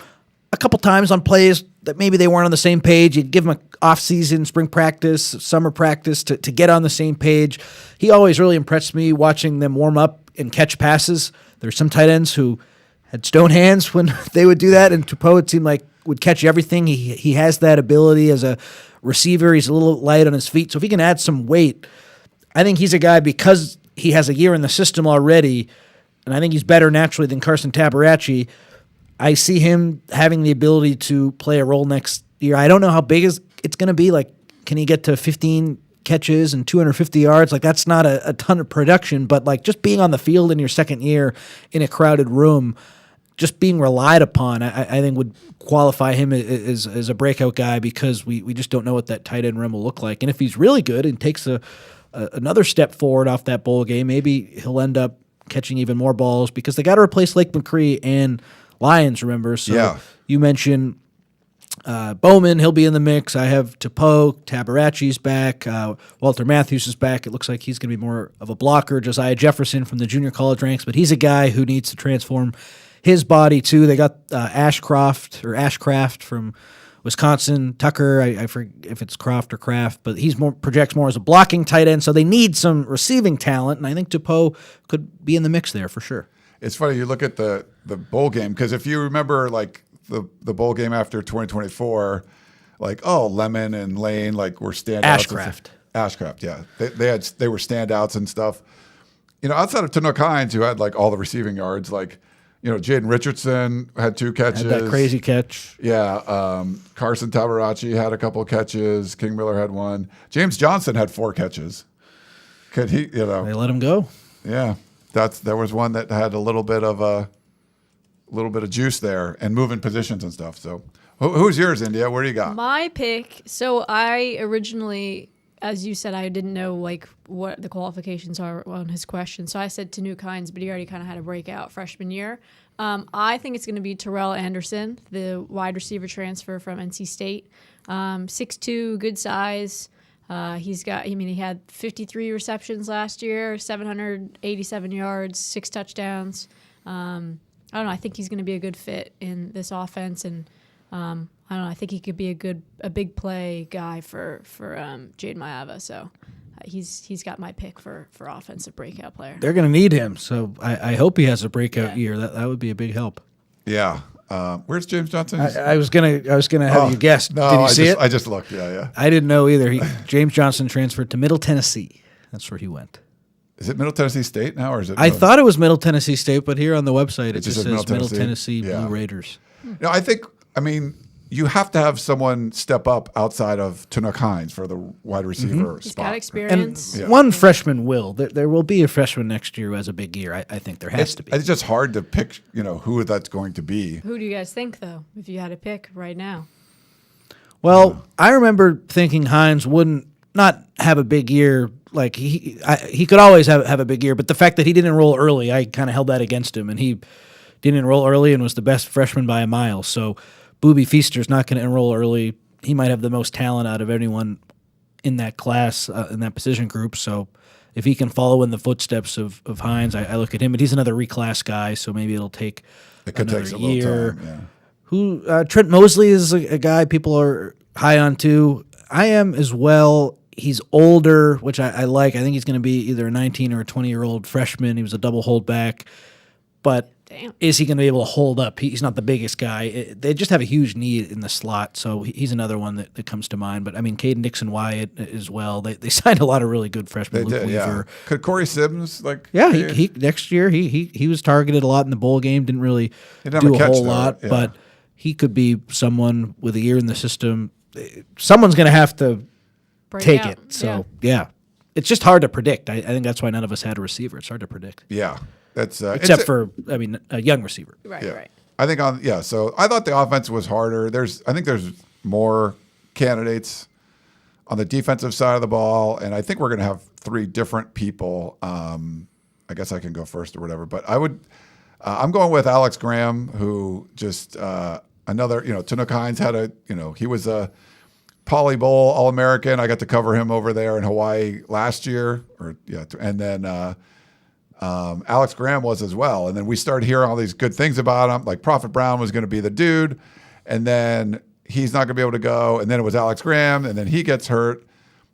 a couple times on plays that maybe they weren't on the same page. You'd give him an off-season, spring practice, summer practice to get on the same page. He always really impressed me watching them warm up and catch passes. There's some tight ends who had stone hands when they would do that, and Tepo, it seemed like, would catch everything. He has that ability as a receiver. He's a little light on his feet, so if he can add some weight, I think he's a guy because he has a year in the system already, and I think he's better naturally than Carson Tabaracci. I see him having the ability to play a role next year. I don't know how big it's going to be. Like, can he get to 15 catches and 250 yards? Like, that's not a ton of production, but like just being on the field in your second year in a crowded room, just being relied upon, I think would qualify him as a breakout guy because we just don't know what that tight end room will look like. And if he's really good and takes another step forward off that bowl game, maybe he'll end up catching even more balls because they got to replace Lake McCree and Lyons, remember? So Yeah. You mentioned Bowman, he'll be in the mix. I have Tepo, Tabaracci's back. Walter Matthews is back. It looks like he's going to be more of a blocker. Josiah Jefferson from the junior college ranks, but he's a guy who needs to transform his body too. They got Ashcraft from Wisconsin, Tucker, I forget if it's Croft or Kraft, but he's projects more as a blocking tight end, so they need some receiving talent, and I think Dupont could be in the mix there for sure. It's funny, you look at the bowl game, because if you remember like the bowl game after 2024, like, Lemon and Lane like were standouts. Ashcraft, yeah. They were standouts and stuff. Outside of Tanook Hines, who had like all the receiving yards, like, Jaden Richardson had 2 catches. Had that crazy catch. Yeah. Carson Tabaracci had a couple of catches. King Miller had 1. James Johnson had 4 catches. Could he, They let him go. Yeah. There was one that had a little bit of juice there and moving positions and stuff. So who's yours, India? Where do you got? My pick. So I originally, as you said, I didn't know like what the qualifications are on his question. So I said Tanook Hines, but he already kind of had a breakout freshman year. I think it's going to be Terrell Anderson, the wide receiver transfer from NC State. 6'2", good size. He had 53 receptions last year, 787 yards, 6 touchdowns. I don't know. I think he's going to be a good fit in this offense, and I don't know. I think he could be a big play guy for Jade Maeva. So he's got my pick for offensive breakout player. They're going to need him, so I hope he has a breakout year. That would be a big help. Yeah. Where's James Johnson? I was gonna have you guess. No, Did you see it? I just looked. Yeah. I didn't know either. James Johnson transferred to Middle Tennessee. That's where he went. Is it Middle Tennessee State now, or is it? I thought it was Middle Tennessee State, but here on the website it just says Middle Tennessee yeah. Blue Raiders. No, I mean, you have to have someone step up outside of Tanook Hines for the wide receiver spot. He's got experience. And one freshman will. There will be a freshman next year who has a big year. I think there has to be. It's just hard to pick, who that's going to be. Who do you guys think, though, if you had to pick right now? Well, I remember thinking Hines wouldn't not have a big year. Like he could always have a big year, but the fact that he didn't enroll early, I kind of held that against him, and he didn't enroll early and was the best freshman by a mile. So Booby Feaster's not going to enroll early. He might have the most talent out of anyone in that class, in that position group. So if he can follow in the footsteps of Hines, I look at him, and he's another reclass guy, so maybe it'll take another year. Time, yeah. Trent Mosley is a guy people are high on too. I am as well. He's older, which I like. I think he's going to be either a 19 or a 20-year-old freshman. He was a double holdback. But is he going to be able to hold up? He's not the biggest guy. They just have a huge need in the slot, so he's another one that comes to mind. But, I mean, Caden Nixon-Wyatt as well. They signed a lot of really good freshmen. They did, yeah. Could Corey Sims, Yeah, he next year he was targeted a lot in the bowl game. Didn't really do a whole lot, but he could be someone with a year in the system. Someone's going to have to take it. So, yeah. It's just hard to predict. I think that's why none of us had a receiver. It's hard to predict. Yeah. That's except for a young receiver. Right. I think so I thought the offense was harder. I think there's more candidates on the defensive side of the ball, and I think we're going to have 3 different people. I guess I can go first or whatever, but I'm going with Alex Graham, who just another, Tanook Hines had he was a Poly Bowl All-American. I got to cover him over there in Hawaii last year, and then Alex Graham was as well. And then we started hearing all these good things about him, like Prophet Brown was going to be the dude, and then he's not going to be able to go. And then it was Alex Graham, and then he gets hurt.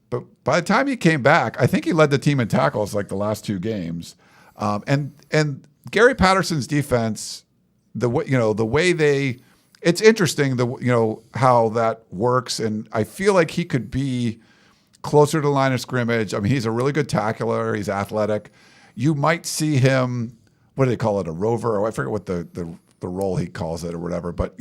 But by the time he came back, I think he led the team in tackles like the last 2 games. And Gary Patterson's defense, it's interesting how that works, and I feel like he could be closer to the line of scrimmage. I mean, he's a really good tackler. He's athletic. You might see him, what do they call it, a rover? Or I forget what the role he calls it or whatever. But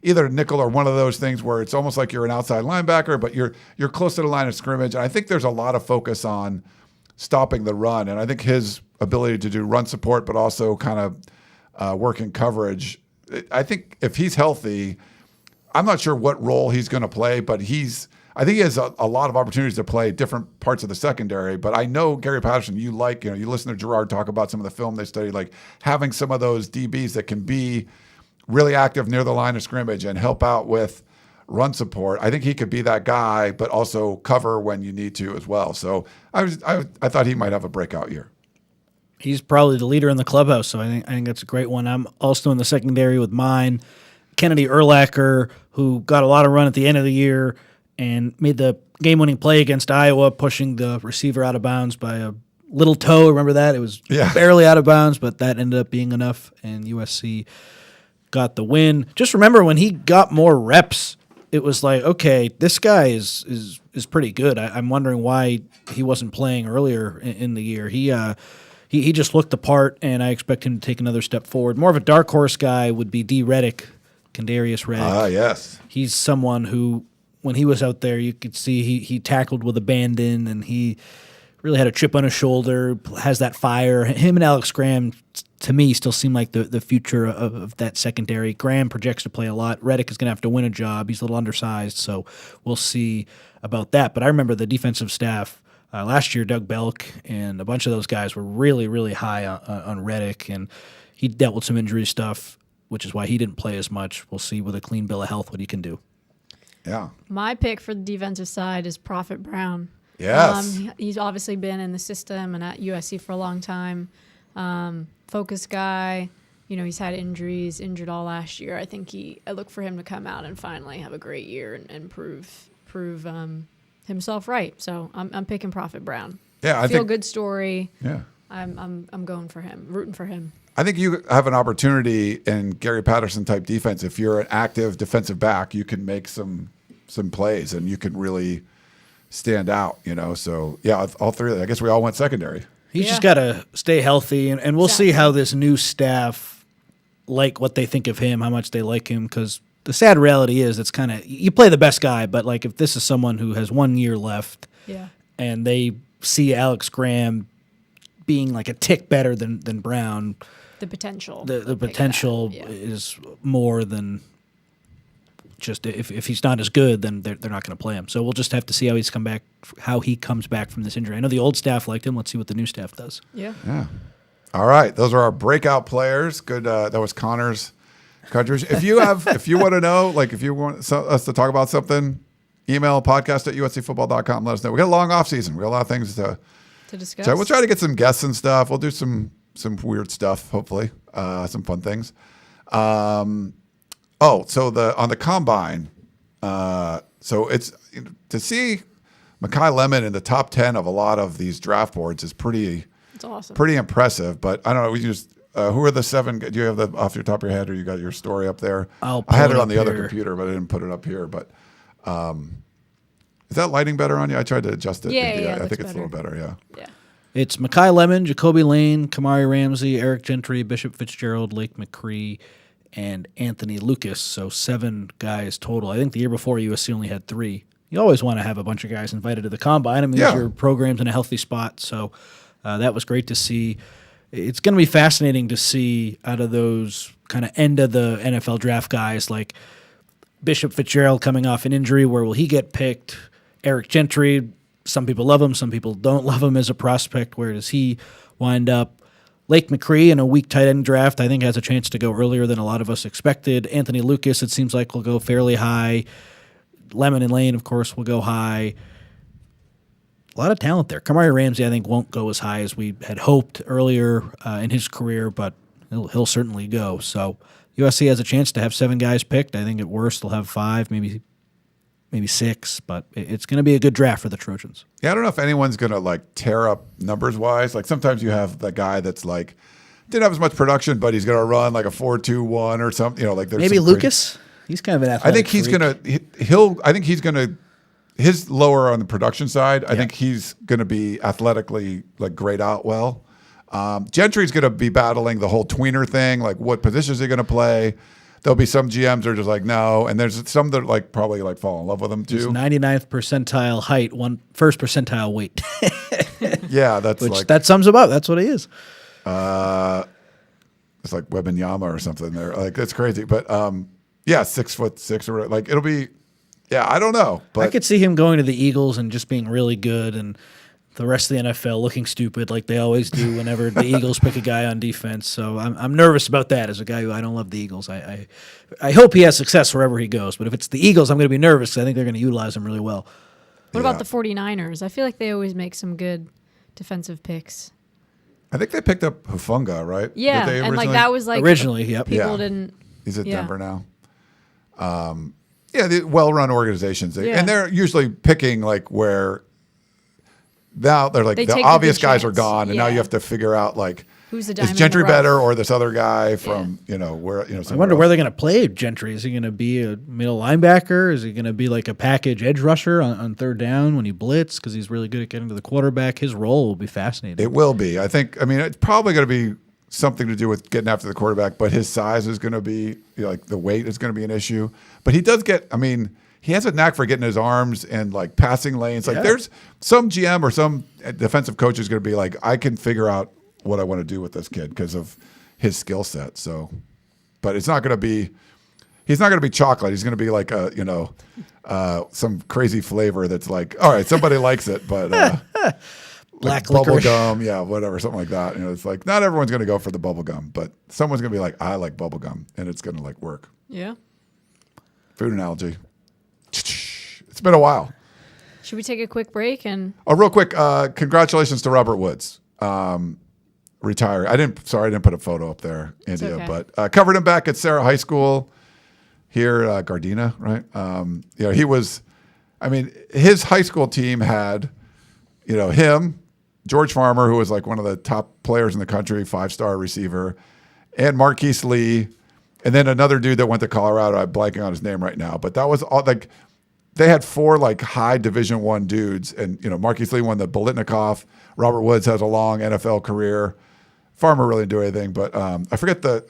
either nickel or one of those things where it's almost like you're an outside linebacker, but you're close to the line of scrimmage. And I think there's a lot of focus on stopping the run, and I think his ability to do run support, but also kind of working coverage. I think if he's healthy, I'm not sure what role he's going to play, but I think he has a lot of opportunities to play different parts of the secondary. But I know Gary Patterson, you listen to Gerard talk about some of the film they studied, like having some of those DBs that can be really active near the line of scrimmage and help out with run support. I think he could be that guy, but also cover when you need to as well. So I thought he might have a breakout year. He's probably the leader in the clubhouse, so I think that's a great one. I'm also in the secondary with mine. Kennedy Urlacher, who got a lot of run at the end of the year and made the game-winning play against Iowa, pushing the receiver out of bounds by a little toe. Remember that? It was barely out of bounds, but that ended up being enough, and USC got the win. Just remember when he got more reps, it was like, okay, this guy is pretty good. I'm wondering why he wasn't playing earlier in the year. He just looked the part, and I expect him to take another step forward. More of a dark horse guy would be D. Reddick, Kendarius Reddick. Ah, yes. He's someone who, when he was out there, you could see he tackled with abandon, and he really had a chip on his shoulder, has that fire. Him and Alex Graham, to me, still seem like the future of that secondary. Graham projects to play a lot. Reddick is going to have to win a job. He's a little undersized, so we'll see about that. But I remember the defensive staff last year, Doug Belk and a bunch of those guys were really, really high on Reddick, and he dealt with some injury stuff, which is why he didn't play as much. We'll see with a clean bill of health what he can do. Yeah. My pick for the defensive side is Prophet Brown. Yes. He's obviously been in the system and at USC for a long time. Focus guy. He's had injuries, injured all last year. I think I look for him to come out and finally have a great year and prove himself right. So I'm picking Prophet Brown. Yeah, I feel think good story. Yeah. I'm going for him, rooting for him. I think you have an opportunity in Gary Patterson type defense. If you're an active defensive back, you can make some plays and you can really stand out, So yeah, all three of them. I guess we all went secondary. He's just got to stay healthy, and we'll see how this new staff like what they think of him, how much they like him, because the sad reality is it's kind of you play the best guy, but like if this is someone who has 1 year left, and they see Alex Graham being like a tick better than Brown, the potential is more than just if he's not as good, then they're not going to play him. So we'll just have to see how he comes back from this injury. I know the old staff liked him. Let's see what the new staff does. Yeah. All right, those are our breakout players. Good. That was Connor's contribution. If you want to know, like if you want us to talk about something, email podcast@uscfootball.com. Let us know. We got a long off season. We got a lot of things to discuss. So we'll try to get some guests and stuff. We'll do some weird stuff. Hopefully, some fun things. So on the combine, so it's to see Mekhi Lemon in the top 10 of a lot of these draft boards is pretty awesome, pretty impressive. But I don't know. We just who are the 7? Do you have that off your top of your head, or you got your story up there? I had it on the other computer, but I didn't put it up here. But is that lighting better on you? I tried to adjust it. Yeah, I think it's a little better. Yeah. It's Mekhi Lemon, Jacoby Lane, Kamari Ramsey, Eric Gentry, Bishop Fitzgerald, Lake McCree, and Anthony Lucas. So 7 guys total. I think the year before USC only had 3. You always want to have a bunch of guys invited to the combine. I mean, your program's in a healthy spot. So that was great to see. It's going to be fascinating to see out of those kind of end of the NFL draft guys like Bishop Fitzgerald coming off an injury. Where will he get picked? Eric Gentry, some people love him, some people don't love him as a prospect. Where does he wind up? Lake McCree in a weak tight end draft, I think, has a chance to go earlier than a lot of us expected. Anthony Lucas, it seems like, will go fairly high. Lemon and Lane, of course, will go high. A lot of talent there. Kamari Ramsey, I think, won't go as high as we had hoped earlier in his career, but he'll certainly go. So USC has a chance to have 7 guys picked. I think at worst they'll have 5, maybe 6, but it's going to be a good draft for the Trojans. Yeah, I don't know if anyone's going to like tear up numbers-wise. Like sometimes you have the guy that's like didn't have as much production, but he's going to run like a 4.21 or something. Like there's maybe Lucas. He's kind of an athletic. I think he's going to. I think he's going to. His lower on the production side. I think he's going to be athletically like grayed out well. Gentry's going to be battling the whole tweener thing. Like what position is he going to play? There'll be some GMs that are just like, no. And there's some that like probably like fall in love with him too. He's 99th percentile height, first percentile weight. Yeah, that's that sums him up. That's what he is. It's like Wembanyama or something there. Like that's crazy. But 6'6" or like it'll be. Yeah, I don't know. But I could see him going to the Eagles and just being really good, and the rest of the NFL looking stupid like they always do whenever the Eagles pick a guy on defense. So I'm nervous about that as a guy who I don't love the Eagles. I hope he has success wherever he goes, but if it's the Eagles, I'm going to be nervous because I think they're going to utilize him really well. What about the 49ers? I feel like they always make some good defensive picks. I think they picked up Hufanga, right? Yeah, and like that was like originally, yep. People didn't. He's at Denver now. The well-run organizations, and they're usually picking like where now they're like the obvious guys are gone, and now you have to figure out like who's the is Gentry better or this other guy from where I wonder where they're going to play Gentry. Is he going to be a middle linebacker? Is he going to be like a package edge rusher on third down when he blitz because he's really good at getting to the quarterback? His role will be fascinating. It will be. I think. I mean, it's probably going to be something to do with getting after the quarterback, but his size is going to be like the weight is going to be an issue. But he does get. I mean, he has a knack for getting his arms and like passing lanes. Like there's some GM or some defensive coach is going to be like, I can figure out what I want to do with this kid because of his skill set. So, but it's not going to be. He's not going to be chocolate. He's going to be like some crazy flavor that's like, all right, somebody likes it, but black bubble licorice. gum, whatever, something like that. It's like not everyone's going to go for the bubble gum, but someone's going to be like, I like bubble gum, and it's going to like work. Yeah. Food analogy. It's been a while. Should we take a quick break and? Oh, real quick, congratulations to Robert Woods. Retiring. I didn't put a photo up there, India, okay. But covered him back at Sarah High School here, Gardena, right? He was. I mean, his high school team had, him, George Farmer, who was like one of the top players in the country, 5-star receiver, and Marquise Lee, and then another dude that went to Colorado. I'm blanking on his name right now, but that was all like. They had 4 like high Division I dudes, and Marquise Lee won the Bolitnikoff. Robert Woods has a long NFL career. Farmer really didn't do anything, but I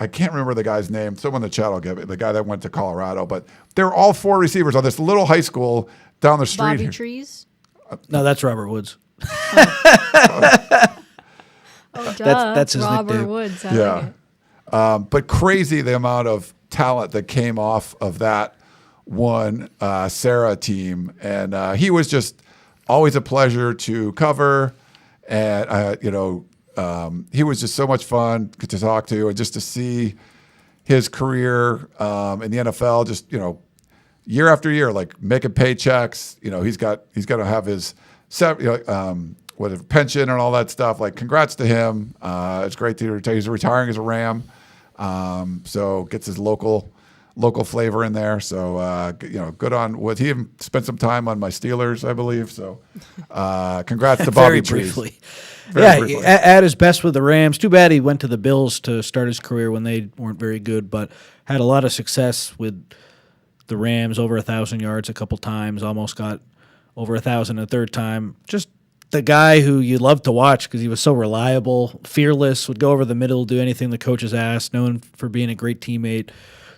can't remember the guy's name. Someone in the chat will give it. The guy that went to Colorado, but they're all 4 receivers on this little high school down the street. Bobby Trees? No, that's Robert Woods. Oh, that's his Robert nickname. Woods. I like it. But crazy the amount of talent that came off of that one Sarah team, and he was just always a pleasure to cover, and he was just so much fun to talk to, and just to see his career in the NFL, just year after year, like making paychecks. He's got to have his pension and all that stuff. Like, congrats to him. It's great to retire. He's retiring as a Ram, so gets his local flavor in there. So, good on what he even spent some time on my Steelers, I believe. So, congrats to Bobby Trees. Briefly. Briefly. At his best with the Rams. Too bad he went to the Bills to start his career when they weren't very good, but had a lot of success with the Rams, over 1,000 yards a couple times, almost got over 1,000 a third time. Just the guy who you loved to watch because he was so reliable, fearless, would go over the middle, do anything the coaches asked, known for being a great teammate.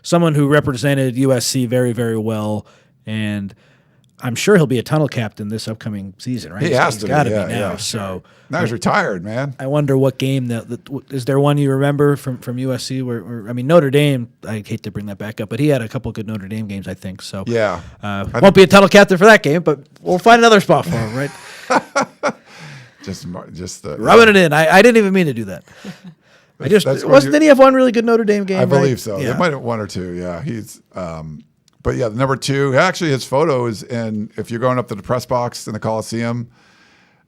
Someone who represented USC very, very well, and I'm sure he'll be a tunnel captain this upcoming season, right? He has to be. Got to Yeah, be now. yeah. So Now he's retired, man. I wonder what game is there one you remember from USC where I mean Notre Dame. I hate to bring that back up, but he had a couple good Notre Dame games, I think. So Yeah. won't be a tunnle captain for that game, but we'll find another spot for him, right? Just Rubbing it in. I didn't even mean to do that. Didn't he have one really good Notre Dame game? I believe right? so. Yeah. They might have 1 or 2. Yeah, he's. But yeah, the number 2. Actually, his photo is in. If you're going up to the press box in the Coliseum,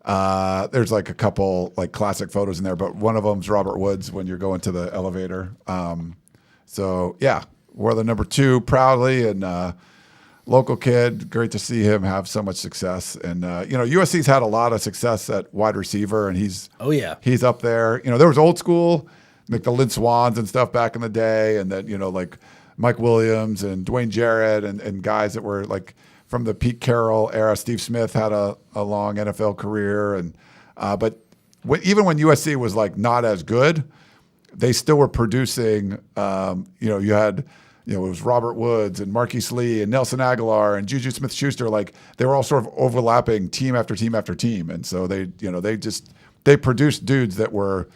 there's like a couple like classic photos in there. But one of them's Robert Woods when you're going to the elevator. So yeah, wore the number 2 proudly, and local kid. Great to see him have so much success. And USC's had a lot of success at wide receiver, and he's up there. There was old school, like the Lynn Swans and stuff back in the day, and then like Mike Williams and Dwayne Jarrett and guys that were like from the Pete Carroll era. Steve Smith had a long NFL career, and but even when USC was like not as good, they still were producing. You had. It was Robert Woods and Marquise Lee and Nelson Aguilar and Juju Smith-Schuster. Like they were all sort of overlapping team after team after team, and so they produced dudes that were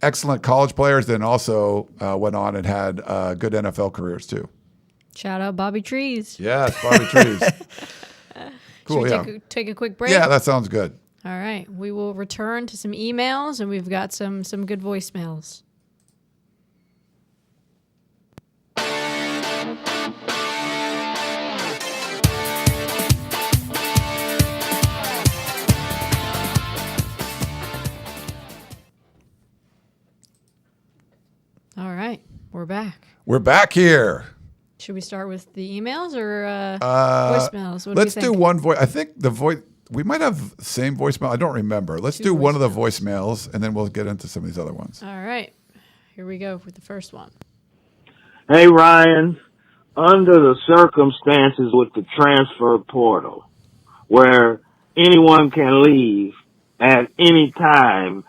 excellent college players, then also went on and had good NFL careers too. Shout out Bobby Trees. Yes, Bobby Trees. Cool. Should we take a quick break? Yeah, that sounds good. All right. We will return to some emails, and we've got some good voicemails. All right, we're back. We're back here. Should we start with the emails or voicemails? What Let's do you do think? one voice. I think the voice. We might have the same voicemail. I don't remember. Let's do one of the voicemails, and then we'll get into some of these other ones. All right. Here we go with the first one. Hey, Ryan. Under the circumstances with the transfer portal, where anyone can leave at any time,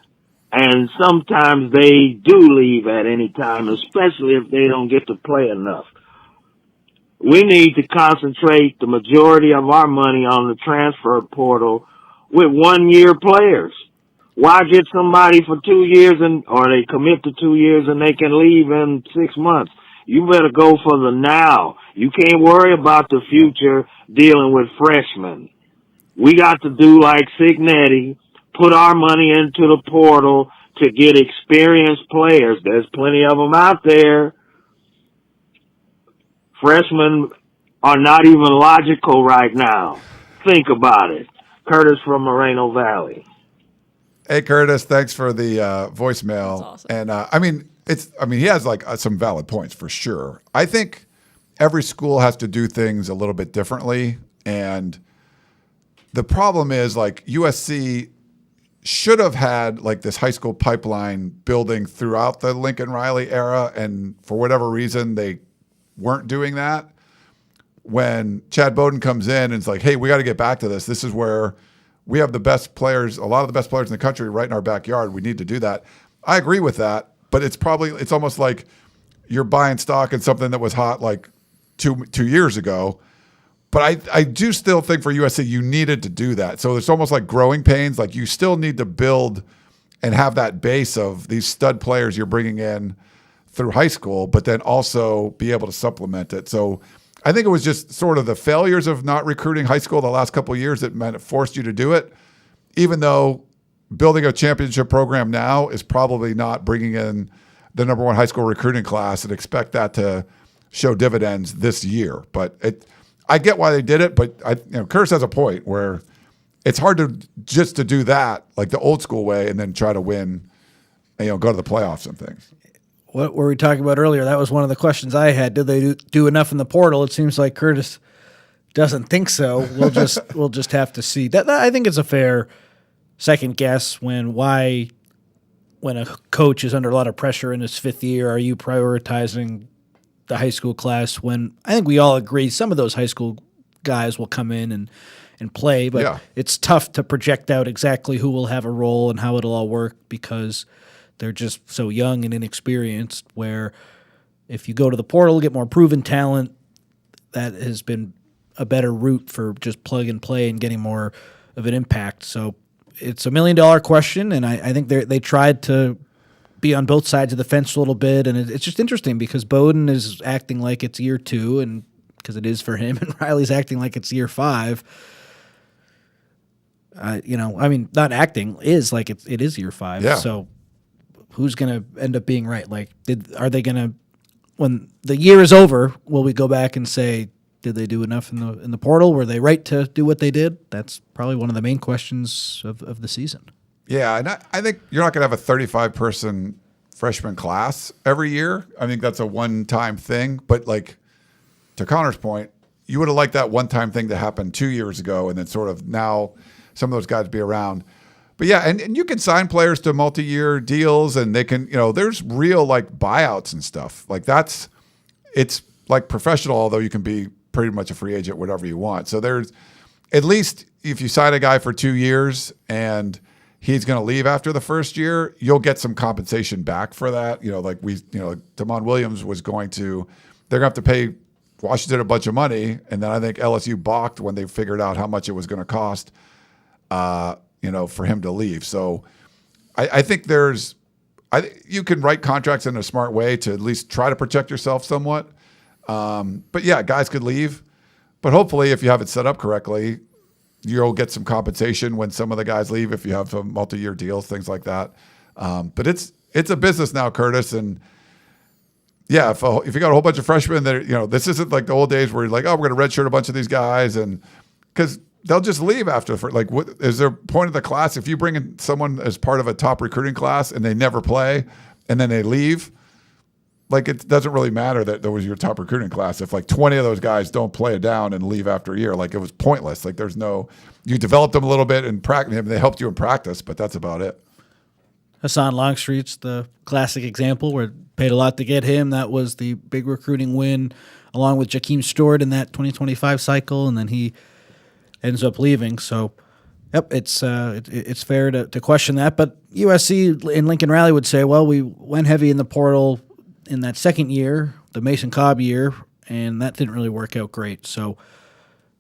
and sometimes they do leave at any time, especially if they don't get to play enough. We need to concentrate the majority of our money on the transfer portal with 1-year players. Why get somebody for 2 years or they commit to 2 years and they can leave in 6 months? You better go for the now. You can't worry about the future dealing with freshmen. We got to do like Signetti, put our money into the portal to get experienced players. There's plenty of them out there. Freshmen are not even logical right now. Think about it. Curtis from Moreno Valley. Hey, Curtis, thanks for the voicemail. That's awesome. And he has like some valid points for sure. I think every school has to do things a little bit differently, and the problem is like USC should have had like this high school pipeline building throughout the Lincoln Riley era, and for whatever reason they weren't doing that. When Chad Bowden comes in and it's like, hey, we got to get back to this. This is where we have the best players, a lot of the best players in the country right in our backyard. We need to do that. I agree with that, but it's almost like you're buying stock in something that was hot like two years ago. But I do still think for USC, you needed to do that. So it's almost like growing pains. Like you still need to build and have that base of these stud players you're bringing in through high school, but then also be able to supplement it. So I think it was just sort of the failures of not recruiting high school the last couple of years that meant it forced you to do it, even though building a championship program now is probably not bringing in the number one high school recruiting class and expect that to show dividends this year. But I get why they did it, but Curtis has a point where it's hard to do that like the old school way and then try to win and go to the playoffs and things. What were we talking about earlier? That was one of the questions I had. Did they do enough in the portal? It seems like Curtis doesn't think so. We'll just have to see. That I think it's a fair second guess when a coach is under a lot of pressure in his fifth year. Are you prioritizing the high school class when I think we all agree some of those high school guys will come in and play, but It's tough to project out exactly who will have a role and how it'll all work because they're just so young and inexperienced, where if you go to the portal, get more proven talent, that has been a better route for just plug and play and getting more of an impact. So it's $1 million question, and I think they tried to be on both sides of the fence a little bit, and it's just interesting because Bowden is acting like it's year 2, and because it is for him, and Riley's acting like it's year 5. Not acting is like it is year 5. Yeah. So who's going to end up being right? Like, are they going to, when the year is over, will we go back and say, did they do enough in the portal? Were they right to do what they did? That's probably one of the main questions of the season. Yeah, and I think you're not going to have a 35-person freshman class every year. I think that's a one-time thing. But like to Connor's point, you would have liked that one-time thing to happen 2 years ago, and then sort of now some of those guys be around. But yeah, and you can sign players to multi-year deals, and they can, there's real like buyouts and stuff. Like it's like professional, although you can be pretty much a free agent, whatever you want. So there's, at least if you sign a guy for 2 years and he's going to leave after the first year, you'll get some compensation back for that. Damon Williams was they're going to have to pay Washington a bunch of money. And then I think LSU balked when they figured out how much it was going to cost, for him to leave. So I think you can write contracts in a smart way to at least try to protect yourself somewhat. But yeah, guys could leave, but hopefully if you have it set up correctly, you'll get some compensation when some of the guys leave, if you have some multi-year deals, things like that. But it's a business now, Curtis. And yeah, if you got a whole bunch of freshmen that, this isn't like the old days where you're like, oh, we're going to redshirt a bunch of these guys. And because they'll just leave after. What is there a point of the class? If you bring in someone as part of a top recruiting class and they never play and then they leave, like it doesn't really matter that there was your top recruiting class if like 20 of those guys don't play it down and leave after a year. Like it was pointless. Like you developed them a little bit in practice. They helped you in practice, but that's about it. Hassan Longstreet's the classic example where it paid a lot to get him. That was the big recruiting win, along with Jakeem Stewart in that 2025 cycle, and then he ends up leaving. So, yep, it's fair to question that. But USC in Lincoln Riley would say, well, we went heavy in the portal in that second year, the Mason Cobb year, and that didn't really work out great. So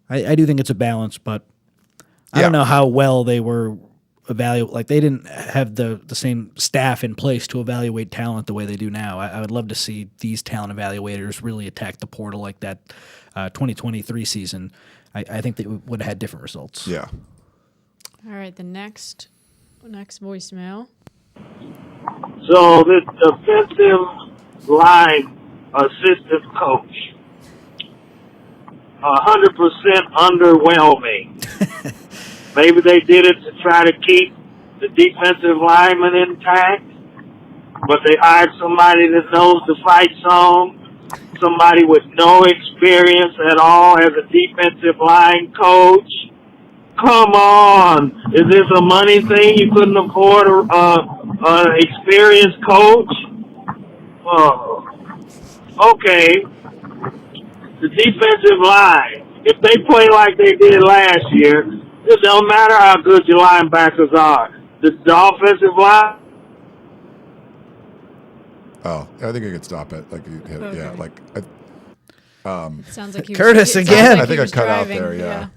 I do think it's a balance, but I don't know how well they were evaluate. Like they didn't have the same staff in place to evaluate talent the way they do now. I would love to see these talent evaluators really attack the portal like that 2023 season. I think they would have had different results. Yeah. All right, the next voicemail. So this defensive line assistant coach, 100% underwhelming. Maybe they did it to try to keep the defensive lineman intact, but they hired somebody that knows the fight song, somebody with no experience at all as a defensive line coach. Come on. Is this a money thing? You couldn't afford an experienced coach? Okay. The defensive line, if they play like they did last year, it don't matter how good your linebackers are. The offensive line. Oh, I think I could stop it. Like, Okay. yeah, like. Sounds like Curtis it sounds again. like I think he I was cut out driving. there. Yeah.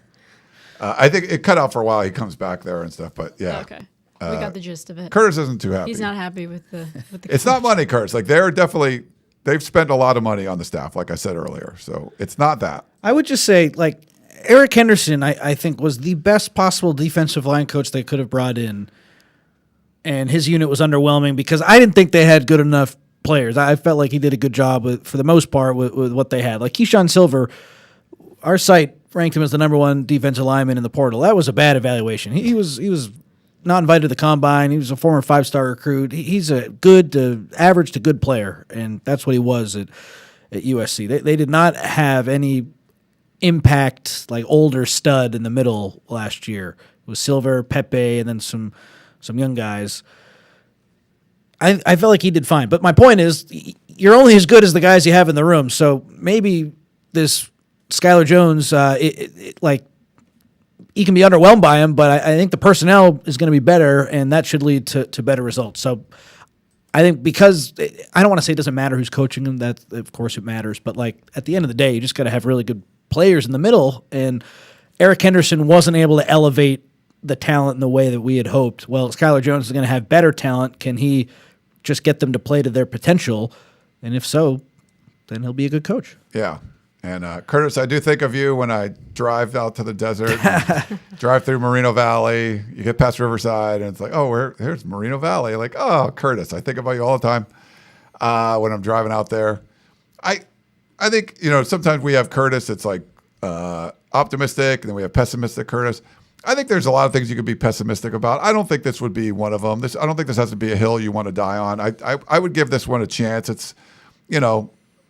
I think it cut out for a while. He comes back there and stuff, but yeah. Okay. We got the gist of it. Curtis isn't too happy. He's not happy with the. It's not money, Curtis. Like they've spent a lot of money on the staff, like I said earlier. So it's not that. I would just say, like, Eric Henderson, I think, was the best possible defensive line coach they could have brought in. And his unit was underwhelming because I didn't think they had good enough players. I felt like he did a good job, for the most part, with what they had. Like Keyshawn Silver, our site ranked him as the number one defensive lineman in the portal. That was a bad evaluation. He was not invited to the combine. He was a former 5-star recruit. He's a good to average to good player, and that's what he was at USC. They did not have any impact, like older stud in the middle last year. It was Silver, Pepe, and then some young guys. I felt like he did fine. But my point is, you're only as good as the guys you have in the room. So maybe this Skyler Jones, like, he can be underwhelmed by him, but I think the personnel is going to be better, and that should lead to better results. So I think because I don't want to say it doesn't matter who's coaching him. That, of course, it matters. But, like, at the end of the day, you just got to have really good players in the middle, and Eric Henderson wasn't able to elevate the talent in the way that we had hoped. Well, Skyler Jones is going to have better talent. Can he just get them to play to their potential? And if so, then he'll be a good coach. Yeah. And Curtis, I do think of you when I drive out to the desert, drive through Moreno Valley. You get past Riverside, and it's like, oh, here's Moreno Valley. Like, oh, Curtis, I think about you all the time when I'm driving out there. I think, sometimes we have Curtis. It's like optimistic, and then we have pessimistic Curtis. I think there's a lot of things you could be pessimistic about. I don't think this would be one of them. I don't think this has to be a hill you want to die on. I would give this one a chance. It's,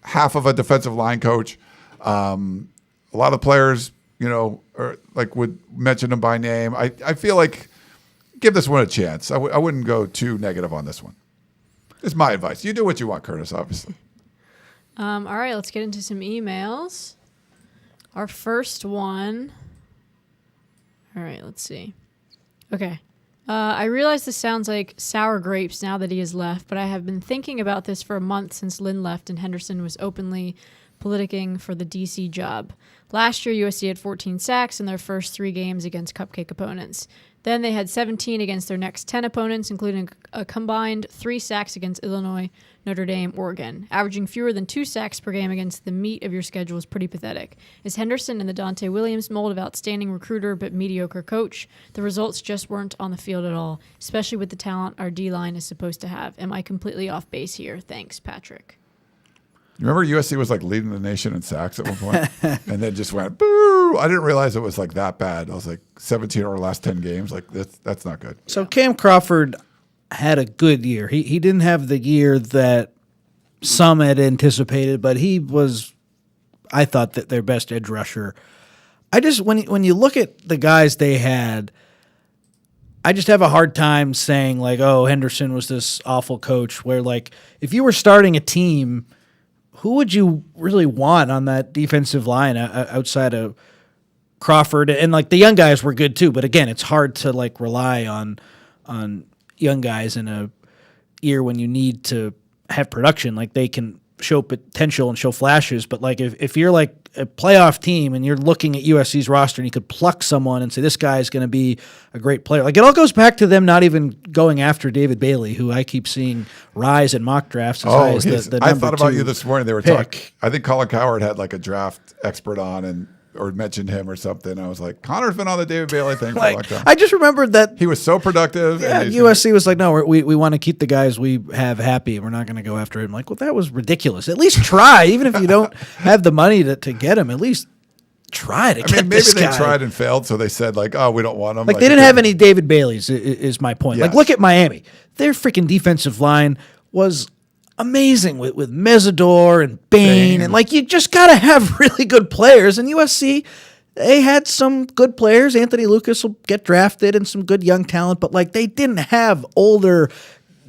half of a defensive line coach. A lot of players, would mention them by name. I feel like give this one a chance. I wouldn't go too negative on this one. It's my advice. You do what you want, Curtis, obviously. All right, let's get into some emails. Our first one. All right, let's see. Okay. I realize this sounds like sour grapes now that he has left, but I have been thinking about this for a month since Lynn left and Henderson was openly politicking for the DC job. Last year, USC had 14 sacks in their first 3 games against cupcake opponents. Then they had 17 against their next 10 opponents, including a combined 3 sacks against Illinois, Notre Dame, Oregon. Averaging fewer than 2 sacks per game against the meat of your schedule is pretty pathetic. Is Henderson in the Dante Williams mold of outstanding recruiter but mediocre coach? The results just weren't on the field at all, especially with the talent our D-line is supposed to have. Am I completely off base here? Thanks, Patrick. You remember USC was like leading the nation in sacks at one point and then just went, boo. I didn't realize it was like that bad. I was like 17 over the last 10 games. Like that's not good. So Cam Crawford had a good year. He didn't have the year that some had anticipated, but he was, I thought, that their best edge rusher. When you look at the guys they had, I just have a hard time saying like, oh, Henderson was this awful coach. Where like, if you were starting a team, who would you really want on that defensive line outside of Crawford? And like the young guys were good too, but again, it's hard to like rely on young guys in a year when you need to have production. Like they can show potential and show flashes, but like if you're like a playoff team and you're looking at USC's roster and you could pluck someone and say this guy is going to be a great player, like it all goes back to them not even going after David Bailey, who I keep seeing rise in mock drafts as high as the I number thought about 2 you this morning. They were pick. talking. I think Colin Coward had like a draft expert on or mentioned him or something. I was like, Connor's been on the David Bailey thing for a long time. I just remembered that He was so productive. yeah, and USC was like, no, we want to keep the guys we have happy. We're not going to go after him. Like, well, that was ridiculous. At least try, even if you don't have the money to get him. At least try to get maybe this they guy. tried and failed, so they said like, oh, we don't want him. Like they didn't have any David Baileys. Is my point. Like Yes. look at Miami. Their freaking defensive line was amazing with Mesidor and Bain, and like you just got to have really good players. And USC, they had some good players. Anthony Lucas will get drafted and some good young talent, but like they didn't have older,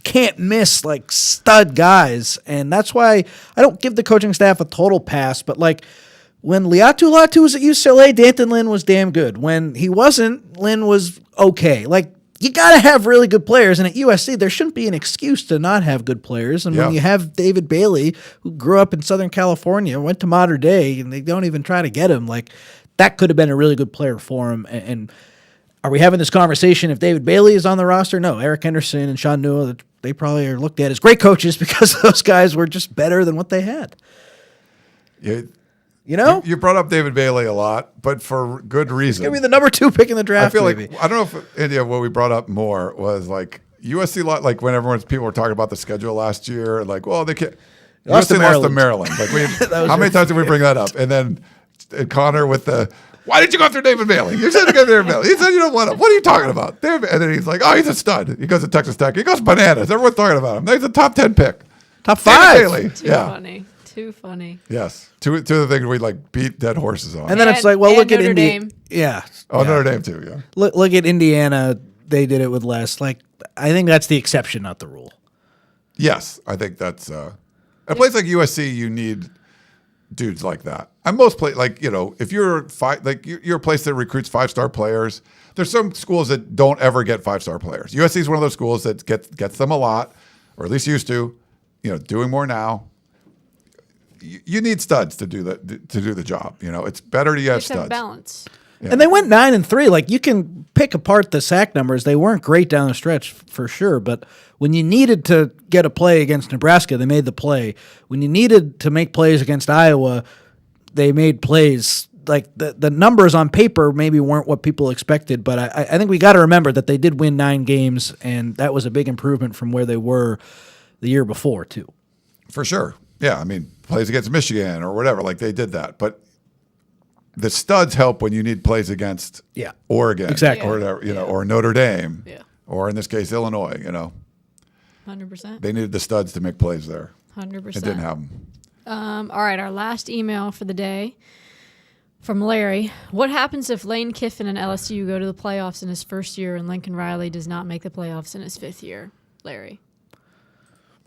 can't miss like stud guys. And that's why I don't give the coaching staff a total pass, but like when Liatu Latu was at UCLA, Danton Lynn was damn good. When he wasn't, Lynn was okay. Like you got to have really good players. And at USC, there shouldn't be an excuse to not have good players. And when you have David Bailey, who grew up in Southern California, went to Mater Dei, and they don't even try to get him, like that could have been a really good player for him. And are we having this conversation if David Bailey is on the roster? No, Eric Henderson and Sean Newell, they probably are looked at as great coaches because those guys were just better than what they had. Yeah. You know? You brought up David Bailey a lot, but for good reason. Give me the number 2 pick in the draft. I feel maybe. like I don't know if India. What we brought up more was like USC. Like when people were talking about the schedule last year, like, well, they can't. Lost USC to lost to Maryland. Maryland. Like how many times did we bring that up? And then Connor with the, why did you go after David Bailey? You said to go after David Bailey. He said you don't want him. What are you talking about? David, and then he's like, oh, he's a stud. He goes to Texas Tech. He goes bananas. Everyone's talking about him. He's a top 10 pick. Top David 5. Bailey. Too funny. Yes. Two of the things we like beat dead horses on. And then it's like, well, And look at Notre Indiana. Dame. Yeah. Notre Dame too. Yeah. Look at Indiana. They did it with less. Like, I think that's the exception, not the rule. Yes, I think that's a place like USC. You need dudes like that. And most if you're you're a place that recruits 5-star players. There's some schools that don't ever get 5-star players. USC is one of those schools that gets them a lot, or at least used to. Doing more now. You need studs to do the job. It's better to have Just have studs. balance. Yeah. And they went 9-3. Like you can pick apart the sack numbers. They weren't great down the stretch for sure. But when you needed to get a play against Nebraska, they made the play. When you needed to make plays against Iowa, they made plays. Like the numbers on paper maybe weren't what people expected. But I think we got to remember that they did win 9 games, and that was a big improvement from where they were the year before too. For sure. Yeah, I mean, plays against Michigan or whatever, like they did that. But the studs help when you need plays against Oregon, Exactly. or whatever, or Notre Dame, Yeah. or in this case Illinois. 100%. They needed the studs to make plays there. 100%. It didn't have them. All right, our last email for the day from Larry. What happens if Lane Kiffin and LSU go to the playoffs in his first year and Lincoln Riley does not make the playoffs in his 5th year? Larry.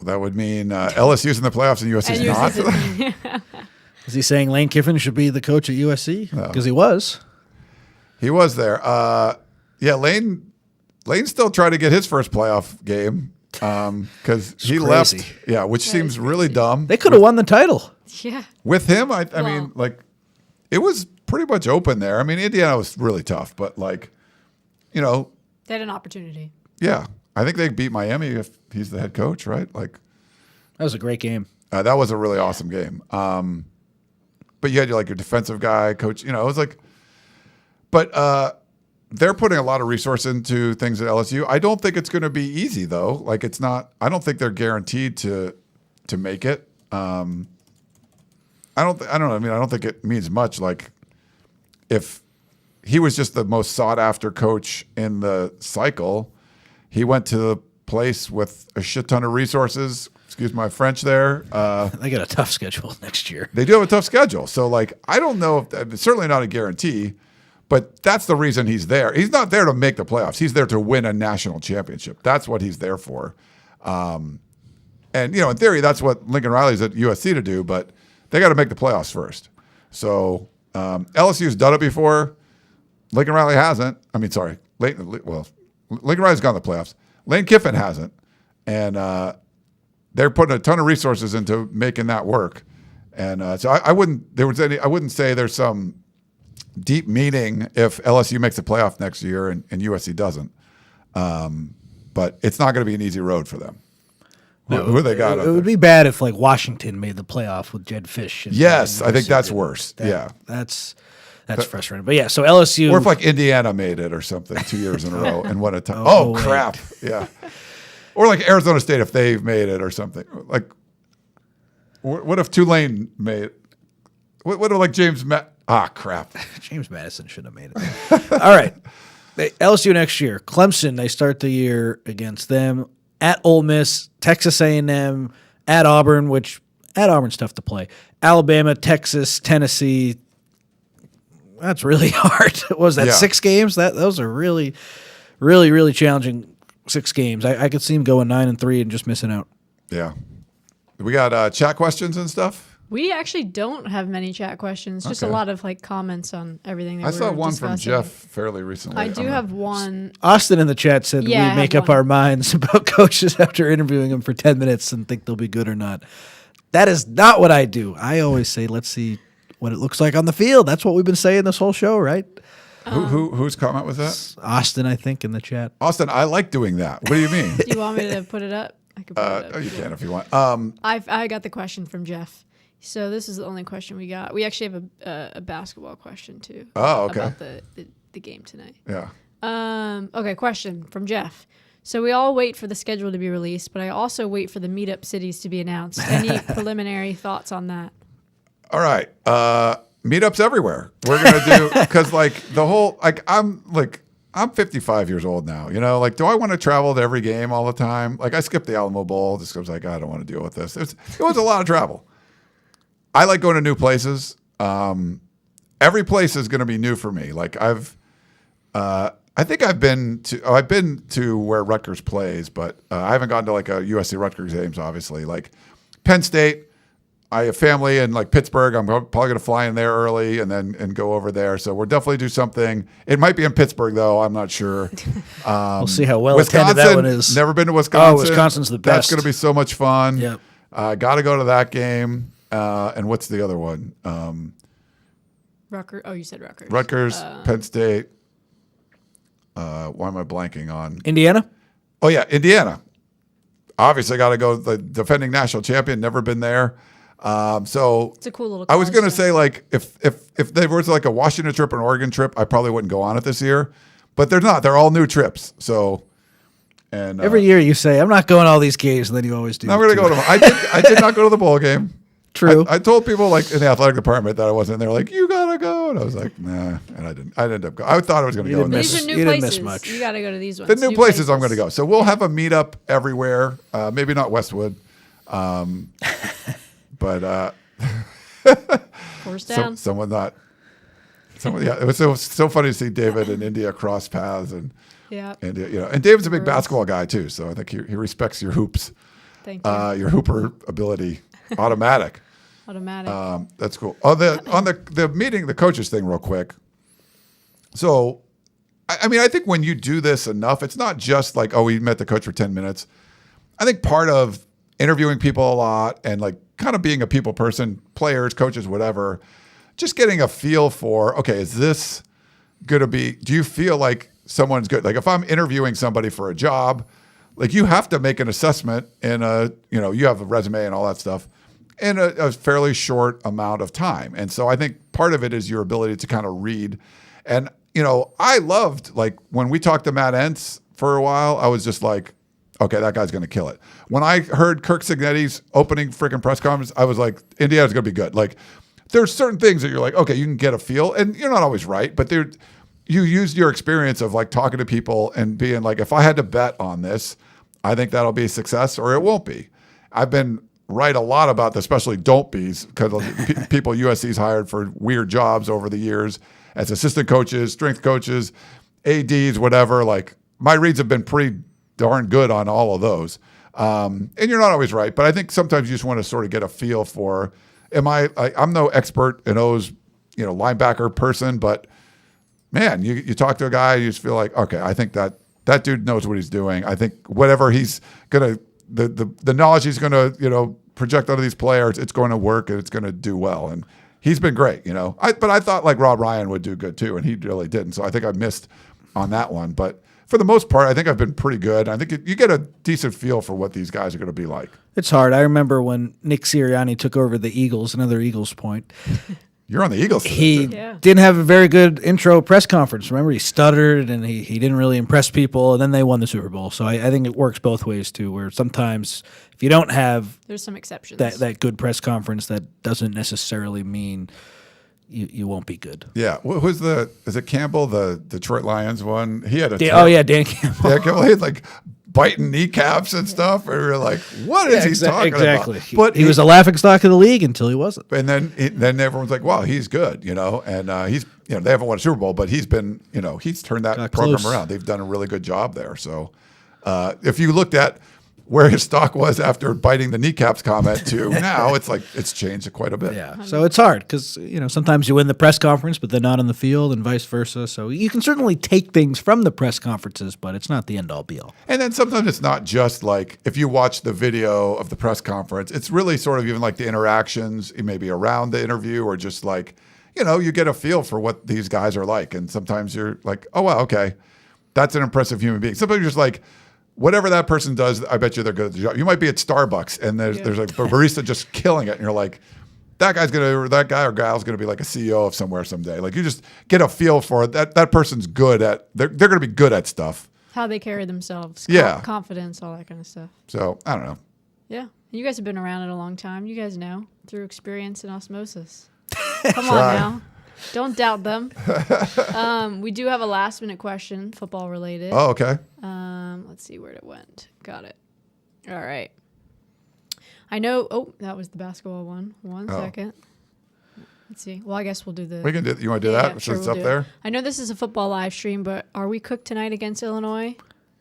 That would mean LSU's in the playoffs and USC's not. Is he saying Lane Kiffin should be the coach at USC? Because he was. He was there. Lane still tried to get his first playoff game because he left. Yeah, which seems really dumb. They could have won the title. Yeah. With him, I mean, like, it was pretty much open there. I mean, Indiana was really tough, but like, They had an opportunity. yeah, I think they beat Miami if he's the head coach, right? Like, That was a great game. that was a really awesome game. But you had your defensive guy, coach. It was like, but they're putting a lot of resource into things at LSU. I don't think it's going to be easy though. Like, it's not. I don't think they're guaranteed to make it. I don't know. I mean, I don't think it means much. Like, if he was just the most sought after coach in the cycle, he went to the place with a shit ton of resources, Excuse my French there. They got a tough schedule next year. They do have a tough schedule. So, like, I don't know if it's certainly not a guarantee, but that's the reason he's there. He's not there to make the playoffs. He's there to win a national championship. That's what he's there for. And, in theory, that's what Lincoln Riley's at USC to do, but they got to make the playoffs first. So, LSU's done it before. Lincoln Riley hasn't. I mean, sorry. Lincoln Riley's gone to the playoffs. Lane Kiffin hasn't. And they're putting a ton of resources into making that work. And so I wouldn't say there's some deep meaning if LSU makes the playoff next year and USC doesn't. But it's not going to be an easy road for them. Who they got? It would be bad if like Washington made the playoff with Jed Fish. Yes, I think that's worse. That's frustrating. But yeah, so LSU, or if like Indiana made it or something 2 years in a row and won a time. Oh crap! Yeah, or like Arizona State if they've made it or something. Like, what if Tulane made it? What if like James? Crap! James Madison should have made it. All right, LSU next year. Clemson. They start the year against them at Ole Miss, Texas A&M, at Auburn, which at Auburn's tough to play. Alabama, Texas, Tennessee. That's really hard. What was that 6 games? Those are really, really, really challenging 6 games. I could see him going 9-3 and just missing out. Yeah. We got chat questions and stuff. We actually don't have many chat questions. Just a lot of like comments on everything. That I saw one discussing. from Jeff fairly recently. I do have one. Austin in the chat said we make up our minds about coaches after interviewing them for 10 minutes and think they'll be good or not. That is not what I do. I always say, let's see what it looks like on the field. That's what we've been saying this whole show, right? Whose comment was that? Austin, I think, in the chat. Austin, I like doing that. What do you mean? Do you want me to put it up? I could put it up. You can if you want. I got the question from Jeff. So this is the only question we got. We actually have a basketball question too. Oh, okay. About the game tonight. Yeah. Okay, question from Jeff. So we all wait for the schedule to be released, but I also wait for the meetup cities to be announced. Any preliminary thoughts on that? All right. Meetups everywhere. We're going to do, because like the whole, I'm 55 years old now, like, do I want to travel to every game all the time? Like I skipped the Alamo Bowl just because I don't want to deal with this. It was a lot of travel. I like going to new places. Every place is going to be new for me. Like I think I've been to where Rutgers plays, but I haven't gone to like a USC Rutgers games, obviously. Like Penn State, I have family in like Pittsburgh. I'm probably going to fly in there early and go over there. So we'll definitely do something. It might be in Pittsburgh though. I'm not sure. We'll see how well attended that one is. Never been to Wisconsin. Oh, Wisconsin's the best. That's going to be so much fun. Yep. Got to go to that game. And what's the other one? Rutgers. Oh, you said Rutgers. Rutgers, Penn State. Why am I blanking on? Indiana? Oh, yeah, Indiana. Obviously, got to go. The defending national champion, never been there. So it's a cool little. I was going to say, like, if there was like a Washington trip or an Oregon trip, I probably wouldn't go on it this year. But they're not. They're all new trips. So, and every year you say, "I'm not going to all these games," and then you always do. I'm going to go to them. I did not go to the bowl game. True. I told people like in the athletic department that I wasn't there. Like, you gotta go, and I was like, nah, and I didn't. I ended up going. I thought I was going to go. These are new you places. Didn't miss much. You got to go to these ones. The new places I'm going to go. So we'll have a meetup everywhere. Maybe not Westwood, but Force down. Someone. Yeah, it was so funny to see David and India cross paths, and and David's a big basketball guy too. So I think he respects your hoops. Thank you. Your hooper ability, automatic. That's cool. On the meeting, the coaches thing, real quick. So, I mean, I think when you do this enough, it's not just like, oh, we met the coach for 10 minutes. I think part of interviewing people a lot and like kind of being a people person, players, coaches, whatever, just getting a feel for, okay, is this going to be, do you feel like someone's good? Like if I'm interviewing somebody for a job, like you have to make an assessment in you have a resume and all that stuff in a fairly short amount of time. And so I think part of it is your ability to kind of read. And, I loved, like, when we talked to Matt Entz for a while, I was just like, okay, that guy's going to kill it. When I heard Kirk Cignetti's opening freaking press conference, I was like, Indiana's going to be good. Like, there's certain things that you're like, okay, you can get a feel. And you're not always right, but you use your experience of, like, talking to people and being like, if I had to bet on this, I think that'll be a success or it won't be. I've been right a lot about this, especially don't be's, because people USC's hired for weird jobs over the years as assistant coaches, strength coaches, ADs, whatever. Like my reads have been pretty darn good on all of those. And you're not always right, but I think sometimes you just want to sort of get a feel for, I'm no expert in those, linebacker person, but man, you talk to a guy, you just feel like, okay, I think that dude knows what he's doing. I think whatever he's going to, the knowledge he's going to, project onto these players, it's going to work and it's going to do well. And he's been great, but I thought like Rob Ryan would do good too, and he really didn't. So I think I missed on that one. But for the most part, I think I've been pretty good. I think you get a decent feel for what these guys are going to be like. It's hard. I remember when Nick Sirianni took over the Eagles, another Eagles point. You're on the Eagles. He didn't have a very good intro press conference. Remember, he stuttered and he didn't really impress people, and then they won the Super Bowl. So I think it works both ways, too, where sometimes if you don't have there's some exceptions. That good press conference, that doesn't necessarily mean you won't be good. Yeah. Who's is it Campbell, the Detroit Lions one? He had Dan Campbell. Dan Campbell, he had like biting kneecaps and stuff. And we were like, what is he talking about? But he was a laughingstock of the league until he wasn't. And then everyone's like, wow, he's good, and he's, they haven't won a Super Bowl, but he's been, he's turned that program around. They've done a really good job there. So if you looked at where his stock was after biting the kneecaps comment to now, it's like it's changed quite a bit. Yeah. So it's hard because, sometimes you win the press conference, but they're not on the field and vice versa. So you can certainly take things from the press conferences, but it's not the end all be all. And then sometimes it's not just like if you watch the video of the press conference, it's really sort of even like the interactions maybe around the interview or just like, you get a feel for what these guys are like. And sometimes you're like, oh, wow, okay, that's an impressive human being. Sometimes you're just like, whatever that person does, I bet you they're good at the job. You might be at Starbucks and there's like a barista just killing it, and you're like, that guy or gal's gonna be like a CEO of somewhere someday. Like you just get a feel for it. That person's good at they're gonna be good at stuff. How they carry themselves, confidence, all that kind of stuff. So I don't know. Yeah, you guys have been around it a long time. You guys know through experience and osmosis. Come on now. Don't doubt them. We do have a last minute question, football related. Oh, okay. Let's see where it went. Got it. All right. I know. Oh, that was the basketball one. One second. Let's see. Well, I guess we'll do the. We can do. You want to do that? Yeah, sure, Since it's up there. I know this is a football live stream, but are we cooked tonight against Illinois?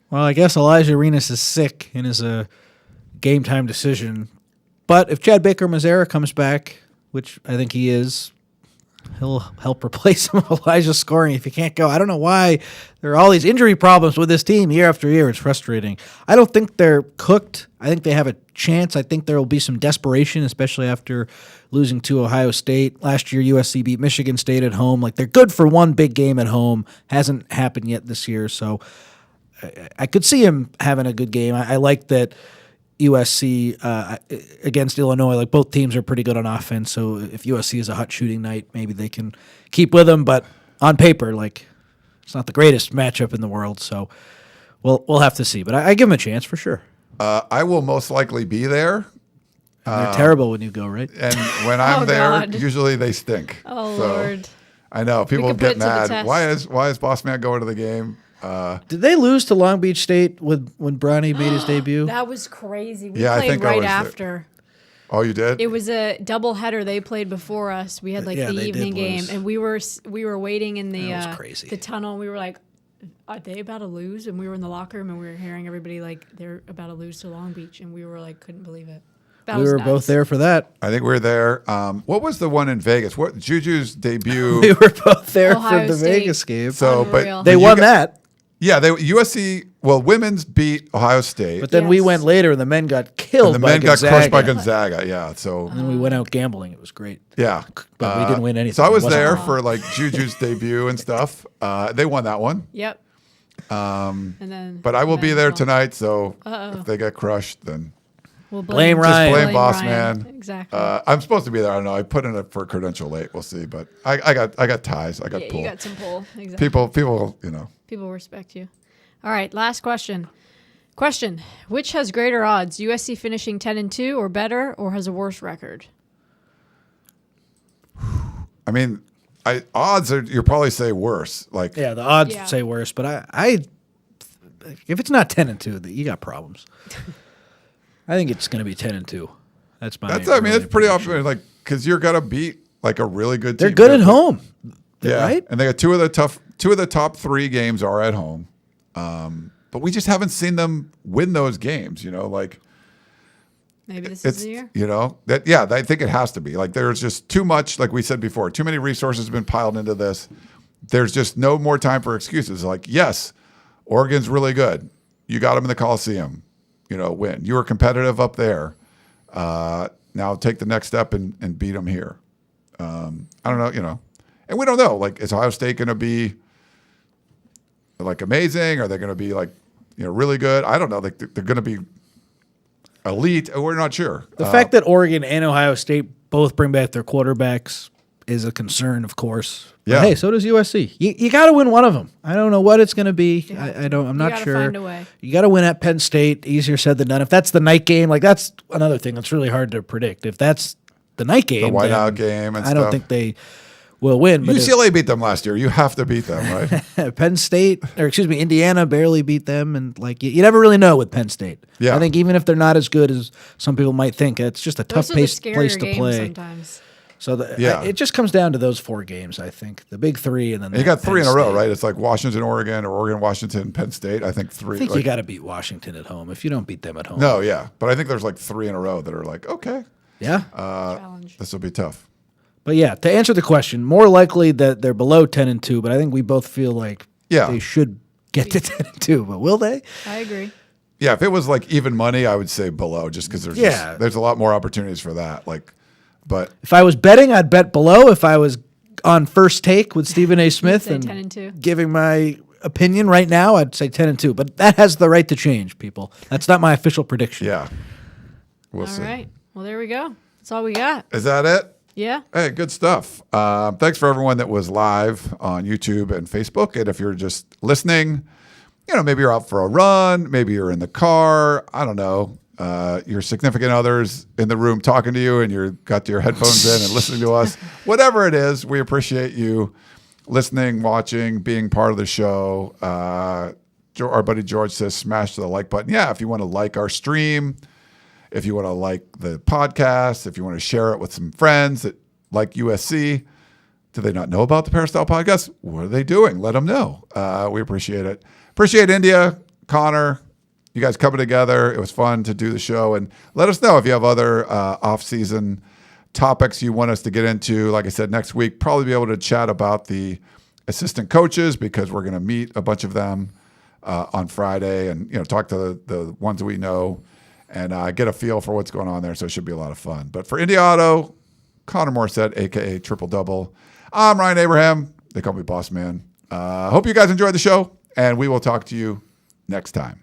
Well, I guess Elijah Arenas is sick and is a game time decision. But if Chad Baker-Mazara comes back, which I think he is, he'll help replace some of Elijah's scoring if he can't go. I don't know why there are all these injury problems with this team year after year. It's frustrating. I don't think they're cooked. I think they have a chance. I think there will be some desperation, especially after losing to Ohio State. Last year, USC beat Michigan State at home. Like, they're good for one big game at home. Hasn't happened yet this year, so I could see him having a good game. I like that USC against Illinois, like both teams are pretty good on offense. So if USC is a hot shooting night, maybe they can keep with them. But on paper, like it's not the greatest matchup in the world. So we'll have to see. But I give them a chance for sure. I will most likely be there. And they're terrible when you go, right? And when I'm there, God. usually they stink. Oh, so, Lord. I know people could put it get to the mad. test. Why is Boss Man going to the game? Did they lose to Long Beach State when Bronny made his debut? That was crazy. We Yeah, I played think I right was there. after. Oh, you did? It was a double header. They played before us. We had like Yeah, the they evening did game, lose. and we were waiting in That was crazy. the tunnel. And we were like, "Are they about to lose?" And we were in the locker room, and we were hearing everybody like they're about to lose to Long Beach, and we were like, couldn't believe it. That We was were nuts. both there for that. I think we were there. What was the one in Vegas? What Juju's debut? We were both there Ohio for the State. Vegas game. So, Unreal. They you won got- that. Yeah, USC. Well, women's beat Ohio State, But then we Yes. went later, and the men got killed and the by men got Gonzaga. crushed by Gonzaga. Yeah, so And then we went out gambling. It was great. yeah, But we didn't win anything. So I was It wasn't there fun. for like Juju's debut and stuff. They won that one. Yep. And then, But I will be then there well, tonight, so if they get crushed, then We'll Blame Ryan. blame Boss Man. Exactly. I'm supposed to be there. I don't know. I put in for a credential late. We'll see. But I got ties. I got yeah, pull. you got some pull. Exactly. People, People respect you. All right, last question. Question: which has greater odds, USC finishing 10-2 or better, or has a worse record? I mean, odds are you'll probably say worse. Like Yeah, the odds Yeah. say worse, but I if it's not 10-2, you got problems. I think it's going to be 10-2. That's my. It's pretty often like because you're gonna beat like a really good team. They're good at home, right? And they got two of the top 3 games are at home, but we just haven't seen them win those games. Like maybe this is the year. I think it has to be. Like there's just too much. Like we said before, too many resources have been piled into this. There's just no more time for excuses. Like yes, Oregon's really good. You got them in the Coliseum. Win. You were competitive up there. Now take the next step and beat them here. I don't know, and we don't know. Like, is Ohio State going to be like amazing? Are they going to be like, really good? I don't know. Like they're going to be elite. We're not sure. The fact that Oregon and Ohio State both bring back their quarterbacks is a concern, of course. Yeah. But hey, so does USC. You got to win one of them. I don't know what it's going to be. I'm not sure. Find a way. You got to win at Penn State. Easier said than done. If that's the night game, like that's another thing that's really hard to predict. If that's the night game, the whiteout game, and I don't think they will win. But UCLA beat them last year. You have to beat them, right? Penn State, Indiana barely beat them, and like you never really know with Penn State. Yeah. I think even if they're not as good as some people might think, it's just a tough place to play. Sometimes. So it just comes down to those 4 games, I think. The big 3, and then you got 3 in a row, right? It's like Washington, Oregon, or Oregon, Washington, Penn State. I think 3. I think you got to beat Washington at home. If you don't beat them at home, no, yeah, but I think there's like 3 in a row that are like okay, yeah, challenge. This will be tough. But yeah, to answer the question, more likely that they're below 10-2. But I think we both feel like they should get to 10-2. But will they? I agree. Yeah, if it was like even money, I would say below, just because there's a lot more opportunities for that. But if I was betting, I'd bet below. If I was on First Take with Stephen A. Smith and 10-2. Giving my opinion right now, I'd say 10-2. But that has the right to change, people. That's not my official prediction. Yeah, we'll see. All right. Well, there we go. That's all we got. Is that it? Yeah. Hey, good stuff. Thanks for everyone that was live on YouTube and Facebook. And if you're just listening, maybe you're out for a run, maybe you're in the car. I don't know. Your significant other's in the room talking to you and you've got your headphones in and listening to us. Whatever it is, we appreciate you listening, watching, being part of the show. Our buddy George says smash the like button. Yeah, if you want to like our stream, if you want to like the podcast, if you want to share it with some friends that like USC. Do they not know about the Peristyle Podcast? What are they doing? Let them know. We appreciate it. Appreciate India, Connor, you guys coming together. It was fun to do the show. And let us know if you have other off-season topics you want us to get into. Like I said, next week, probably be able to chat about the assistant coaches because we're going to meet a bunch of them on Friday and talk to the ones that we know and get a feel for what's going on there. So it should be a lot of fun. But for India Otto, Connor Morrissette, a.k.a. Triple Double, I'm Ryan Abraham. They call me Boss Man. Hope you guys enjoyed the show, and we will talk to you next time.